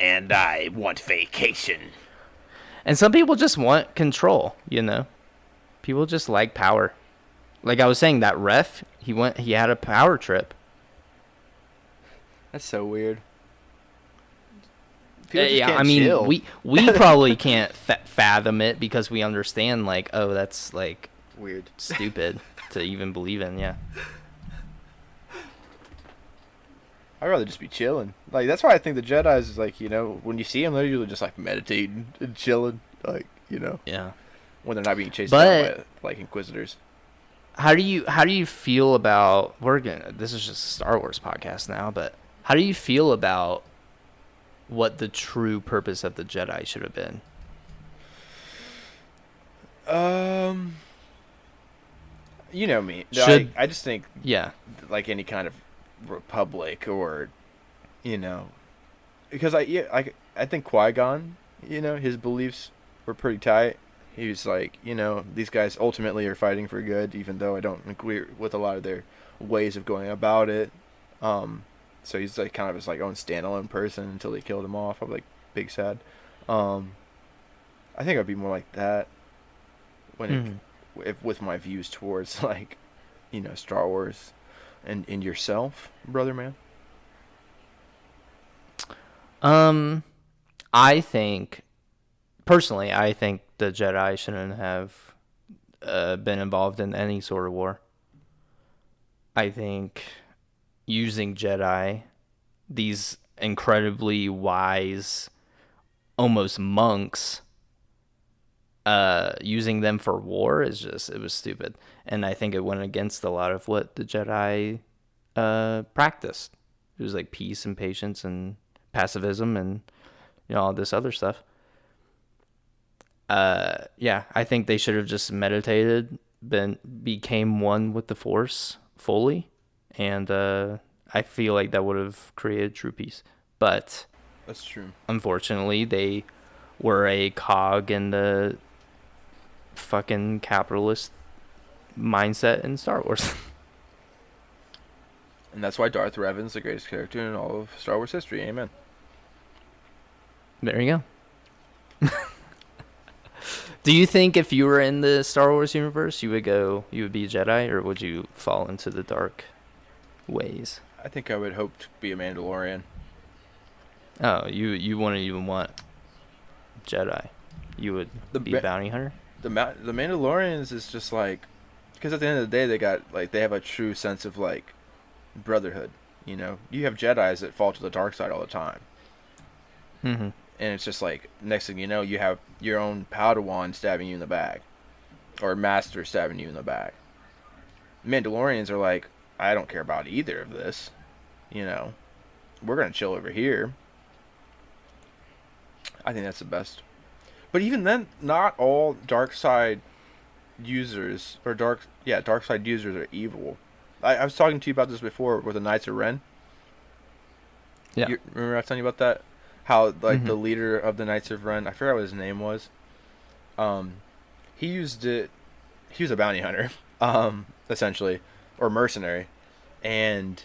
and I want vacation. And some people just want control, you know? People just like power. Like I was saying, that ref, he had a power trip. That's so weird. Yeah, I mean, chill. we probably can't fathom it because we understand, like, oh, that's, like, weird, stupid to even believe in, yeah. I'd rather just be chilling. Like, that's why I think the Jedi is, like, you know, when you see them, they're usually just, like, meditating and chilling, like, you know. Yeah. When they're not being chased down by, like, Inquisitors. How do you feel about, this is just a Star Wars podcast now, but how do you feel about what the true purpose of the Jedi should have been? You know me. I just think, yeah, like any kind of republic or, you know, because I think Qui-Gon, you know, his beliefs were pretty tight. he was like, these guys ultimately are fighting for good, even though I don't agree with a lot of their ways of going about it. So he's like kind of his like own standalone person until they killed him off. I'm like big sad. I think I'd be more like that when with my views towards like, Star Wars, and yourself, brother man. I think, personally, I think the Jedi shouldn't have been involved in any sort of war. I think using Jedi, these incredibly wise, almost monks, using them for war it was stupid. And I think it went against a lot of what the Jedi practiced. It was like peace and patience and pacifism and all this other stuff. Yeah, I think they should have just meditated, became one with the Force fully, and I feel like that would have created true peace. But That's true. unfortunately, they were a cog in the fucking capitalist mindset in Star Wars. And that's why Darth Revan's the greatest character in all of Star Wars history. Amen. There you go. Do you think if you were in the Star Wars universe, you would be a Jedi, or would you fall into the dark ways? I think I would hope to be a Mandalorian. Oh, you wouldn't even want Jedi. You would be bounty hunter? The Mandalorians is just like, because at the end of the day, they have a true sense of like brotherhood. You have Jedis that fall to the dark side all the time. Mm-hmm. And it's just like, next thing you know, you have your own Padawan stabbing you in the back, or Master stabbing you in the back. Mandalorians are like, I don't care about either of this. We're gonna chill over here. I think that's the best. But even then, not all dark side users dark side users are evil. I was talking to you about this before with the Knights of Ren. Yeah. Remember I was telling you about that? How like the leader of the Knights of Ren, I forgot what his name was. He used it. He was a bounty hunter, essentially, or mercenary, and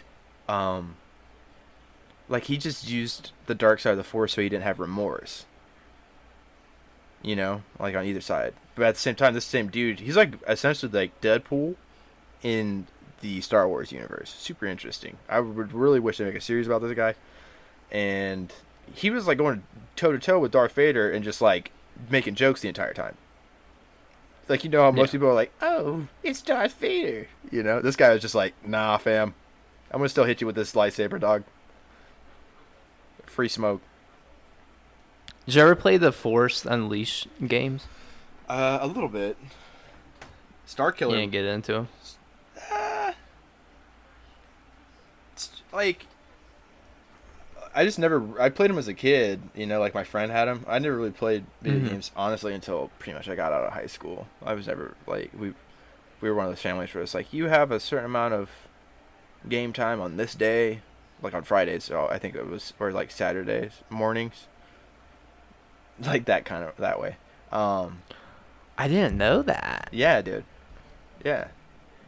like he just used the dark side of the Force so he didn't have remorse. Like on either side. But at the same time, this same dude, he's like essentially like Deadpool in the Star Wars universe. Super interesting. I would really wish they make a series about this guy. And he was like going toe to toe with Darth Vader and just like making jokes the entire time. Like, how most people are like, oh, it's Darth Vader. This guy was just like, nah, fam. I'm gonna still hit you with this lightsaber, dog. Free smoke. Did you ever play the Force Unleashed games? A little bit. Star Killer. You didn't get into them? Like, I just never. I played them as a kid. Like my friend had them. I never really played video games honestly until pretty much I got out of high school. I was never like we were one of those families where it's like you have a certain amount of game time on this day, like on Fridays. So I think it was or like Saturdays mornings, like that way. I didn't know that. Yeah, dude. Yeah.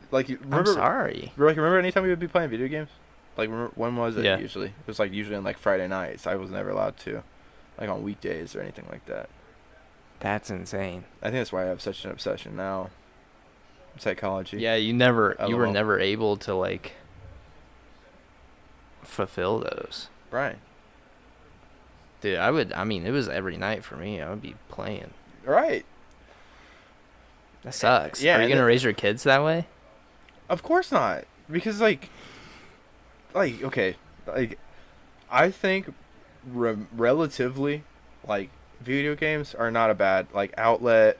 Like remember? I'm sorry. Remember anytime we would be playing video games? Like, when was it usually? It was, like, usually on, like, Friday nights. I was never allowed to. Like, on weekdays or anything like that. That's insane. I think that's why I have such an obsession now. Psychology. Yeah, you were never able to, like, fulfill those. Right. Dude, it was every night for me. I would be playing. Right. That sucks. Yeah. Are you going to raise your kids that way? Of course not. Because, like, okay, like, I think relatively, like, video games are not a bad, like, outlet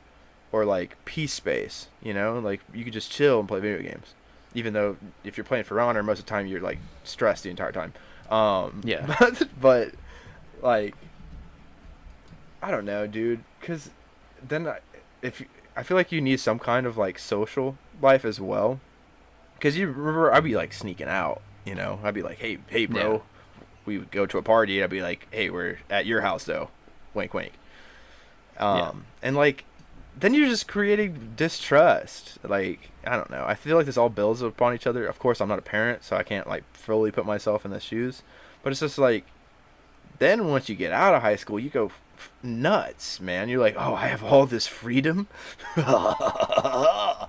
or, like, peace space, Like, you could just chill and play video games. Even though, if you're playing For Honor, most of the time you're, like, stressed the entire time. Yeah. But like, I don't know, dude, because then I feel like you need some kind of, like, social life as well. Because you remember, I'd be, like, sneaking out. I'd be like, hey, bro. Yeah. We would go to a party, and I'd be like, hey, we're at your house, though. Wink, wink. And, like, then you're just creating distrust. Like, I don't know. I feel like this all builds upon each other. Of course, I'm not a parent, so I can't like fully put myself in the shoes. But it's just like, then once you get out of high school, you go nuts, man. You're like, oh, I have all this freedom. I'd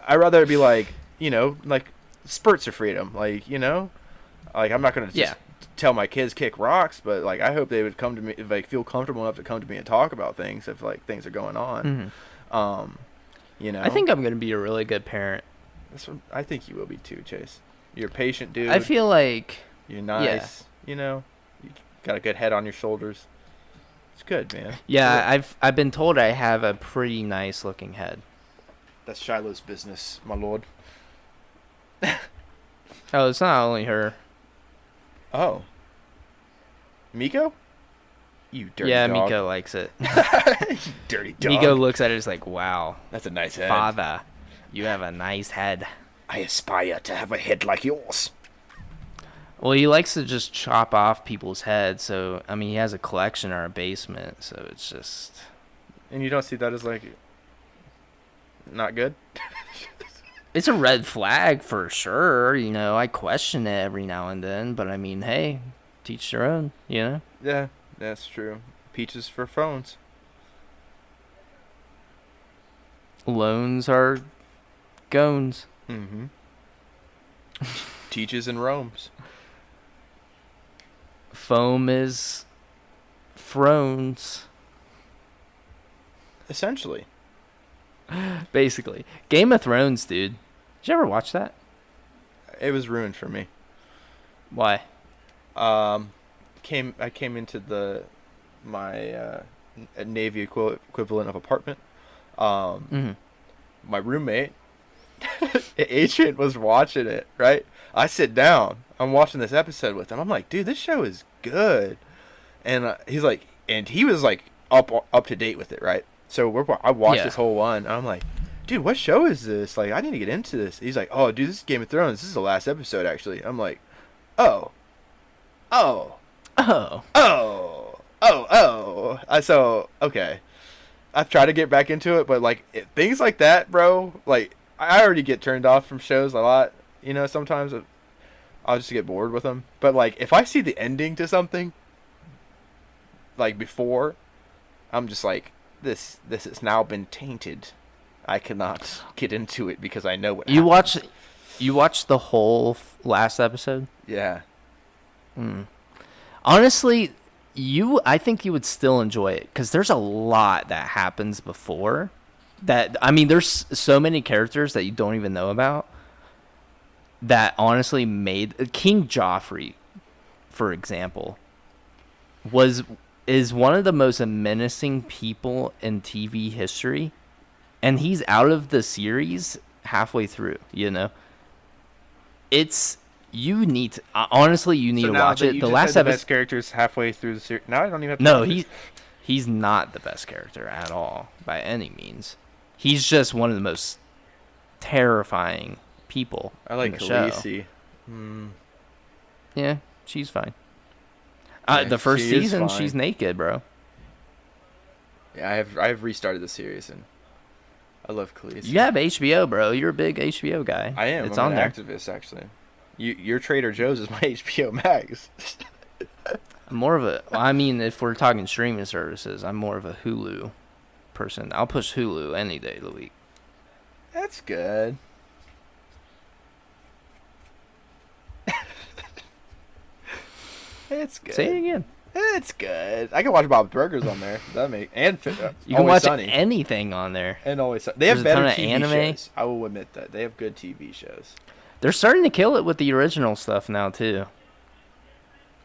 rather it be like, like spurts of freedom. Like, like I'm not gonna just tell my kids kick rocks, but like I hope they would come to me, if like feel comfortable enough to come to me and talk about things if like things are going on. I think I'm gonna be a really good parent. That's what I think you will be too, Chase. You're a patient dude. I feel like you're nice. You got a good head on your shoulders. It's good, man. Yeah, I've been told I have a pretty nice looking head. That's Shiloh's business, my lord. Oh, it's not only her. Oh. Miko? You dirty dog. Yeah, Miko likes it. You dirty dog. Miko looks at it as like, wow. That's a nice head. Father, you have a nice head. I aspire to have a head like yours. Well, he likes to just chop off people's heads, so, I mean, he has a collection in our basement, so it's just... And you don't see that as, like, not good? It's a red flag for sure, I question it every now and then, but I mean, hey, teach their own, Yeah, that's true. Peaches for phones. Loans are gones. Mm-hmm. Teaches and roams. Foam is thrones. Essentially. Basically. Game of Thrones, dude. Did you ever watch that? It was ruined for me. Why? I came into my Navy equivalent of apartment. My roommate, Agent, was watching it, right? I sit down. I'm watching this episode with him. I'm like, dude, this show is good. And he's like, and he was like up to date with it, right? So I watched this whole one. And I'm like, dude, what show is this? Like, I need to get into this. He's like, oh, dude, this is Game of Thrones. This is the last episode, actually. I'm like, oh. So, okay. I've tried to get back into it, but, like, things like that, bro, like, I already get turned off from shows a lot. Sometimes I'll just get bored with them. But, like, if I see the ending to something, like, before, I'm just like, this has now been tainted. I cannot get into it because I know what happened. You watched the whole last episode? Yeah. Honestly, I think you would still enjoy it because there's a lot that happens before that. I mean, there's so many characters that you don't even know about that honestly made King Joffrey, for example, is one of the most menacing people in TV history, and he's out of the series halfway through. You need to honestly. You need to watch it. The last episode, the best characters halfway through the series. Now I don't even have to. No, he's not the best character at all by any means. He's just one of the most terrifying people. I like Khaleesi. Yeah, she's fine. Yeah, the first season, fine. she's naked, bro. Yeah, I've restarted the series and I love Khaleesi. You have HBO, bro. You're a big HBO guy. I am. It's I'm on an there. activist, actually. Your Trader Joe's is my HBO Max. I'm more of a. I mean, if we're talking streaming services, I'm more of a Hulu person. I'll push Hulu any day of the week. That's good. It's good. Say it again. It's good. I can watch Bob's Burgers on there. You can watch Sunny. anything on there. And Always Sunny. They have There's a better ton of TV anime. shows. I will admit that they have good TV shows. They're starting to kill it with the original stuff now too.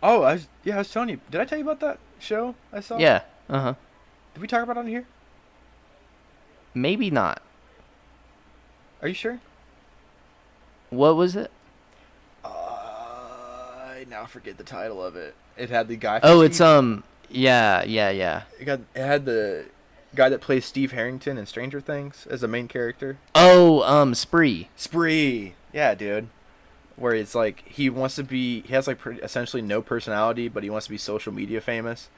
Oh, I was telling you. Did I tell you about that show I saw? Yeah. Did we talk about it on here? Maybe not. Are you sure? What was it? I now forget the title of it. It had the guy. Oh, it's yeah. It had the guy that plays Steve Harrington in Stranger Things as the main character. Oh, Spree. Spree. Yeah, dude. Where it's like he has like essentially no personality, but he wants to be social media famous.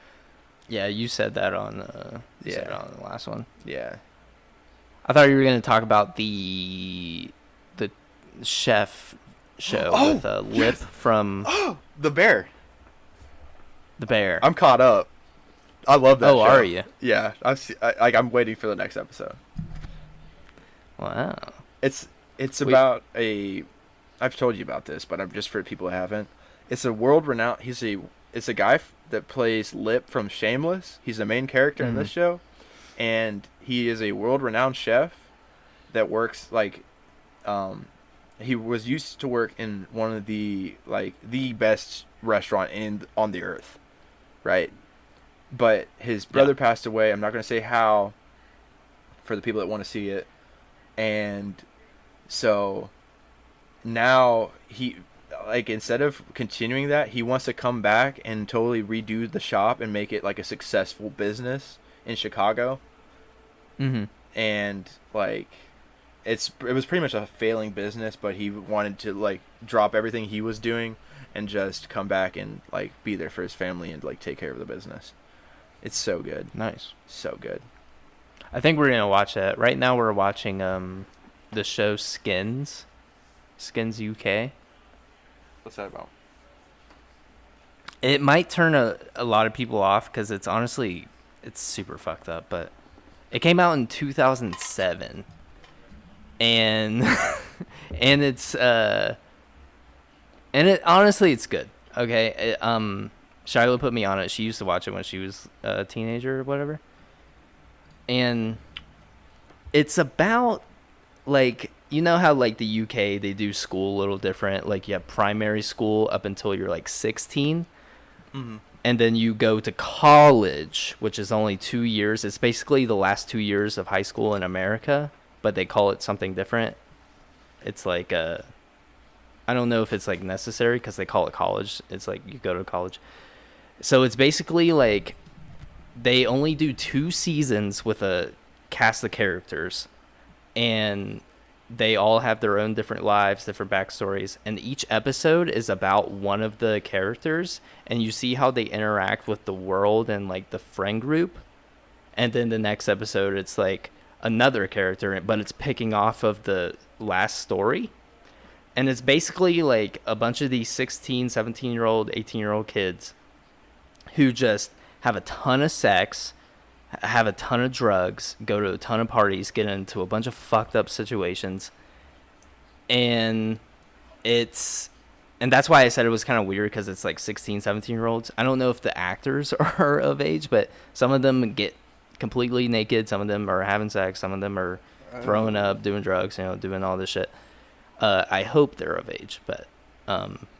Yeah, you said that on. You said it on the last one. Yeah. I thought you were gonna talk about the chef show with Lip yes. from The Bear. The Bear. I'm caught up. I love that show. Oh, are you? Yeah, I'm waiting for the next episode. Wow. It's about a. I've told you about this, but I'm just for people who haven't. It's a world renowned. It's a guy that plays Lip from Shameless. He's the main character in this show, and he is a world renowned chef that works like, he was used to work in one of the best restaurant on the earth, right? But his brother passed away. I'm not going to say how, for the people that want to see it. And so now he, instead of continuing that, he wants to come back and totally redo the shop and make it like a successful business in Chicago. Mm-hmm. And it was pretty much a failing business, but he wanted to drop everything he was doing and just come back and be there for his family and take care of the business. It's so good. Nice. So good. I think we're gonna watch that. Right now we're watching the show Skins UK. What's that about? It might turn a lot of people off because it's super fucked up, but it came out in 2007, and and it's honestly it's good. Okay, Shiloh put me on it. She used to watch it when she was a teenager or whatever, and it's about you know how the UK they do school a little different. You have primary school up until you're 16. Mm-hmm. And then you go to college, which is only 2 years. It's basically the last 2 years of high school in America, but they call it something different. It's I don't know if it's necessary because they call it college. It's you go to college. So it's basically they only do 2 seasons with a cast of characters, and they all have their own different lives, different backstories, and each episode is about one of the characters, and you see how they interact with the world and the friend group. And then the next episode it's another character, but it's picking off of the last story. And it's basically a bunch of these 16, 17-year-old, 18-year-old kids who just have a ton of sex, have a ton of drugs, go to a ton of parties, get into a bunch of fucked up situations. And that's why I said it was kind of weird, because it's 16, 17-year-olds. I don't know if the actors are of age, but some of them get completely naked. Some of them are having sex. Some of them are throwing up, doing drugs, doing all this shit. I hope they're of age, but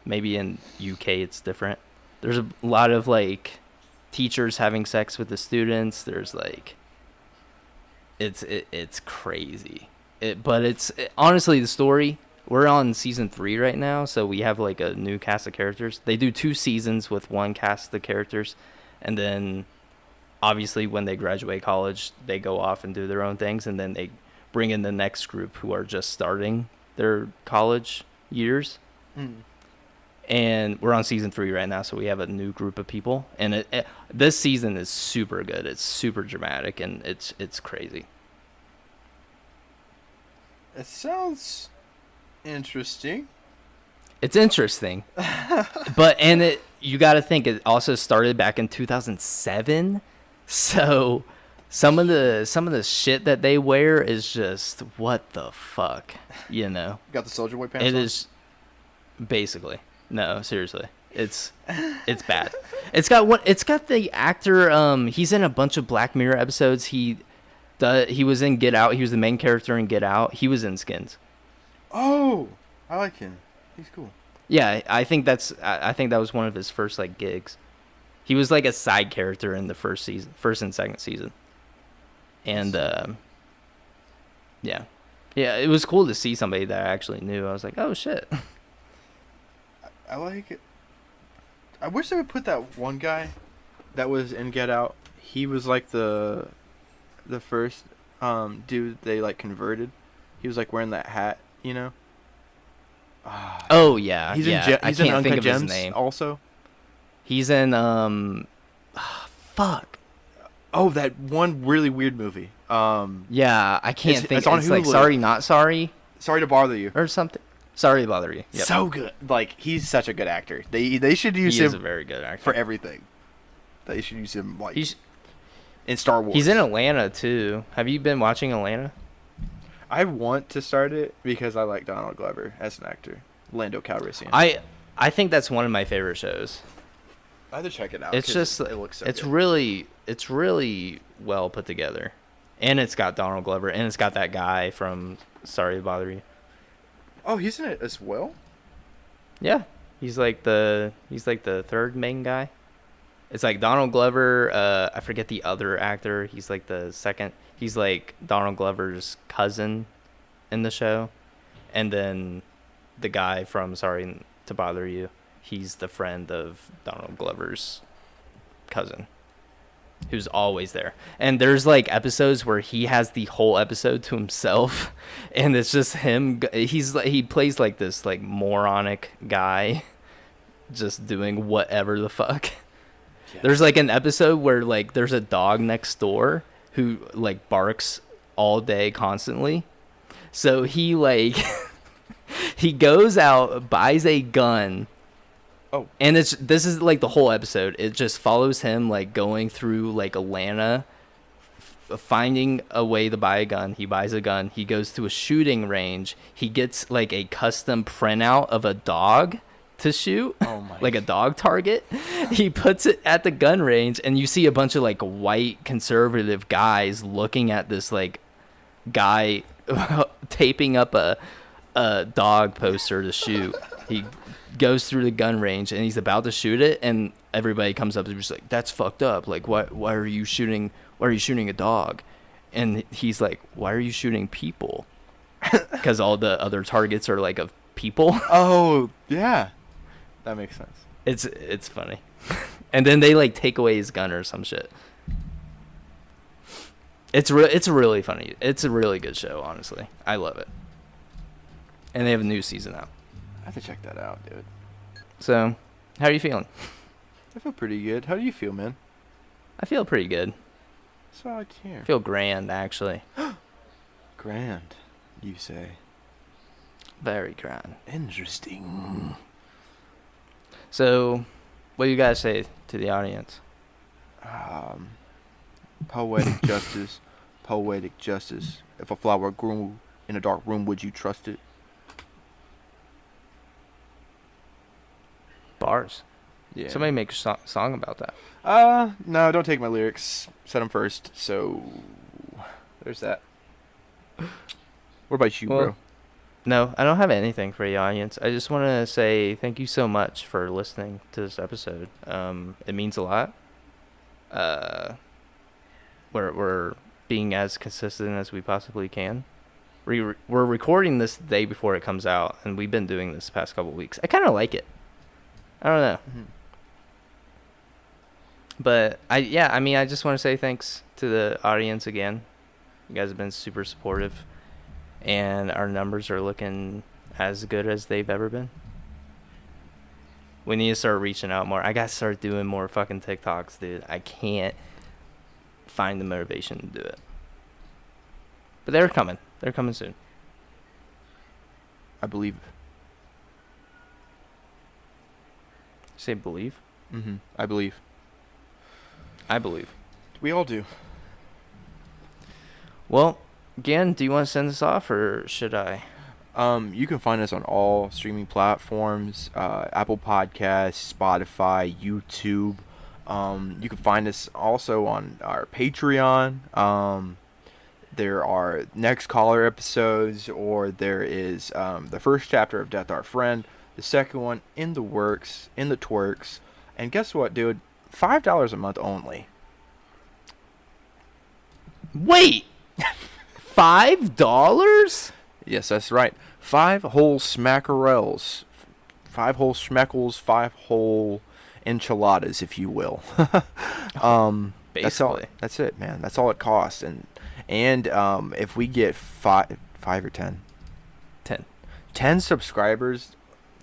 maybe in UK it's different. There's a lot of teachers having sex with the students. There's it's crazy. Honestly, the story, we're on season 3 right now, so we have a new cast of characters. They do 2 seasons with one cast of characters, and then obviously when they graduate college they go off and do their own things, and then they bring in the next group who are just starting their college years. And we're on season 3 right now, so we have a new group of people, and this season is super good. It's super dramatic, and it's crazy. It sounds interesting. It's interesting. But you got to think it also started back in 2007, so some of the shit that they wear is just what the fuck, Got the Soldier Boy pants It on? is basically. No, seriously. It's bad. It's got the actor, he's in a bunch of Black Mirror episodes. He was in Get Out. He was the main character in Get Out. He was in Skins. Oh, I like him. He's cool. Yeah, I think that was one of his first gigs. He was a side character in the first and second season. And yeah, it was cool to see somebody that I actually knew. I was like, oh shit. I like it. I wish they would put that one guy that was in Get Out. He was the first dude they converted. He was wearing that hat, Oh yeah, he's yeah. in I he's in can't Uncut think of his Gems name. also. He's in fuck. Oh, that one really weird movie. Yeah, I can't think. It's on It's like Hulu. Sorry Not Sorry Sorry to bother you. or something. Sorry to bother you. Yep. So good. Like, he's such a good actor. They should use He is a him very good actor. for everything. They should use him like He's in Star Wars. he's in Atlanta too. Have you been watching Atlanta? I want to start it because I like Donald Glover as an actor. Lando Calrissian. I think that's one of my favorite shows. I have to check it out. It's 'cause just it looks so it's good. really well put together, and it's got Donald Glover, and it's got that guy from Sorry to Bother You. Oh, he's in it as well. Yeah, he's like the third main guy. It's like Donald Glover. I forget the other actor. He's like the second. He's like Donald Glover's cousin in the show, and then the guy from Sorry to Bother You. He's the friend of Donald Glover's cousin, who's always there. And there's like episodes where he has the whole episode to himself, and it's just him. He plays like this like moronic guy, just doing whatever the fuck. Yeah. There's like an episode where like there's a dog next door who like barks all day constantly. So he like he goes out, buys a gun. Oh. And this is like the whole episode. It just follows him like going through like Atlanta, finding a way to buy a gun. He buys a gun. He goes to a shooting range. He gets like a custom printout of a dog to shoot, Oh my like a dog target. He puts it at the gun range, and you see a bunch of like white conservative guys looking at this like guy taping up a dog poster to shoot. He goes through the gun range and he's about to shoot it, and everybody comes up and just like, that's fucked up. Like, why are you shooting a dog? And he's like, why are you shooting people? Because all the other targets are like of people. Oh, yeah. That makes sense. It's funny. And then they like take away his gun or some shit. It's really funny. It's a really good show, honestly. I love it. And they have a new season out. I have to check that out, dude. So, how are you feeling? I feel pretty good. How do you feel, man? I feel pretty good. That's all I like to hear. I feel grand, actually. Grand, you say. Very grand. Interesting. So, what do you guys say to the audience? Poetic justice. Poetic justice. If a flower grew in a dark room, would you trust it? Bars. Yeah. Somebody make a song about that. No, don't take my lyrics. Set them first. So, there's that. What about you, Well, bro? No, I don't have anything for the audience. I just want to say thank you so much for listening to this episode. It means a lot. We're being as consistent as we possibly can. We're recording this the day before it comes out, and we've been doing this the past couple weeks. I kind of like it. I don't know. Mm-hmm. But I just want to say thanks to the audience again. You guys have been super supportive, and our numbers are looking as good as they've ever been. We need to start reaching out more. I gotta start doing more fucking TikToks, dude. I can't find the motivation to do it. But they're coming. They're coming soon. I believe. Say believe? Mm-hmm. I believe. I believe. We all do. Well, again, do you want to send this off, or should I? You can find us on all streaming platforms, Apple Podcasts, Spotify, YouTube. You can find us also on our Patreon. There are Next Caller episodes, or there is the first chapter of Death Our Friend, the second one in the works, in the twerks. And guess what, dude? $5 a month only. Wait! $5? Yes, that's right. 5 whole smackerels. 5 whole schmeckles, 5 whole enchiladas, if you will. That's all. Basically. That's it, man. That's all it costs. And if we get 5 or 10 subscribers,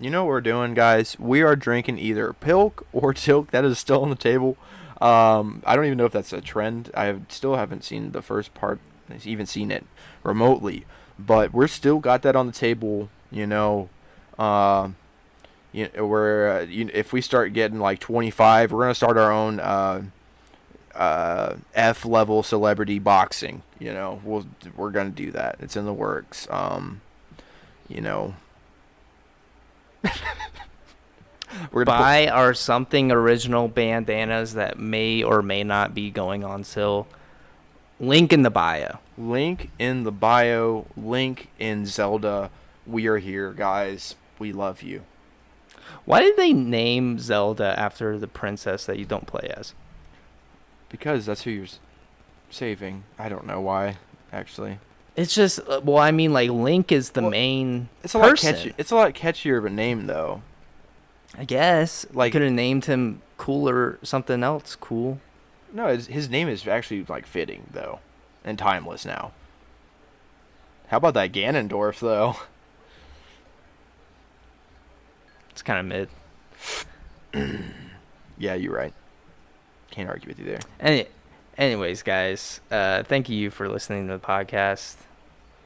you know what we're doing, guys? We are drinking either Pilk or Tilk. That is still on the table. I don't even know if that's a trend. Still haven't seen the first part, even seen it remotely. But we're still got that on the table, you know. If we start getting like 25, we're gonna start our own F level celebrity boxing. You know, we're gonna do that. It's in the works. You know, we're gonna Buy our something original bandanas that may or may not be going on sale. Link in the bio. link in the bio. Link in Zelda. We are here, guys. We love you. Why did they name Zelda after the princess that you don't play as? Because that's who you're saving. I don't know why, actually. It's just, well, I mean, like, Link is the main It's a lot person. catchy. It's a lot catchier of a name, though. I guess. Like- Could have named him cool or something else cool. No, his name is actually like fitting though, and timeless now. How about that Ganondorf though? It's kind of mid. Yeah, you're right. Can't argue with you there. Anyways, guys, thank you for listening to the podcast.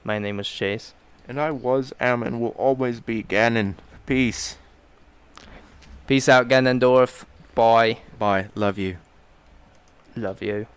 My name was Chase. And I am and will always be Gannon. Peace. Peace out, Ganondorf. Bye. Bye. Love you. Love you.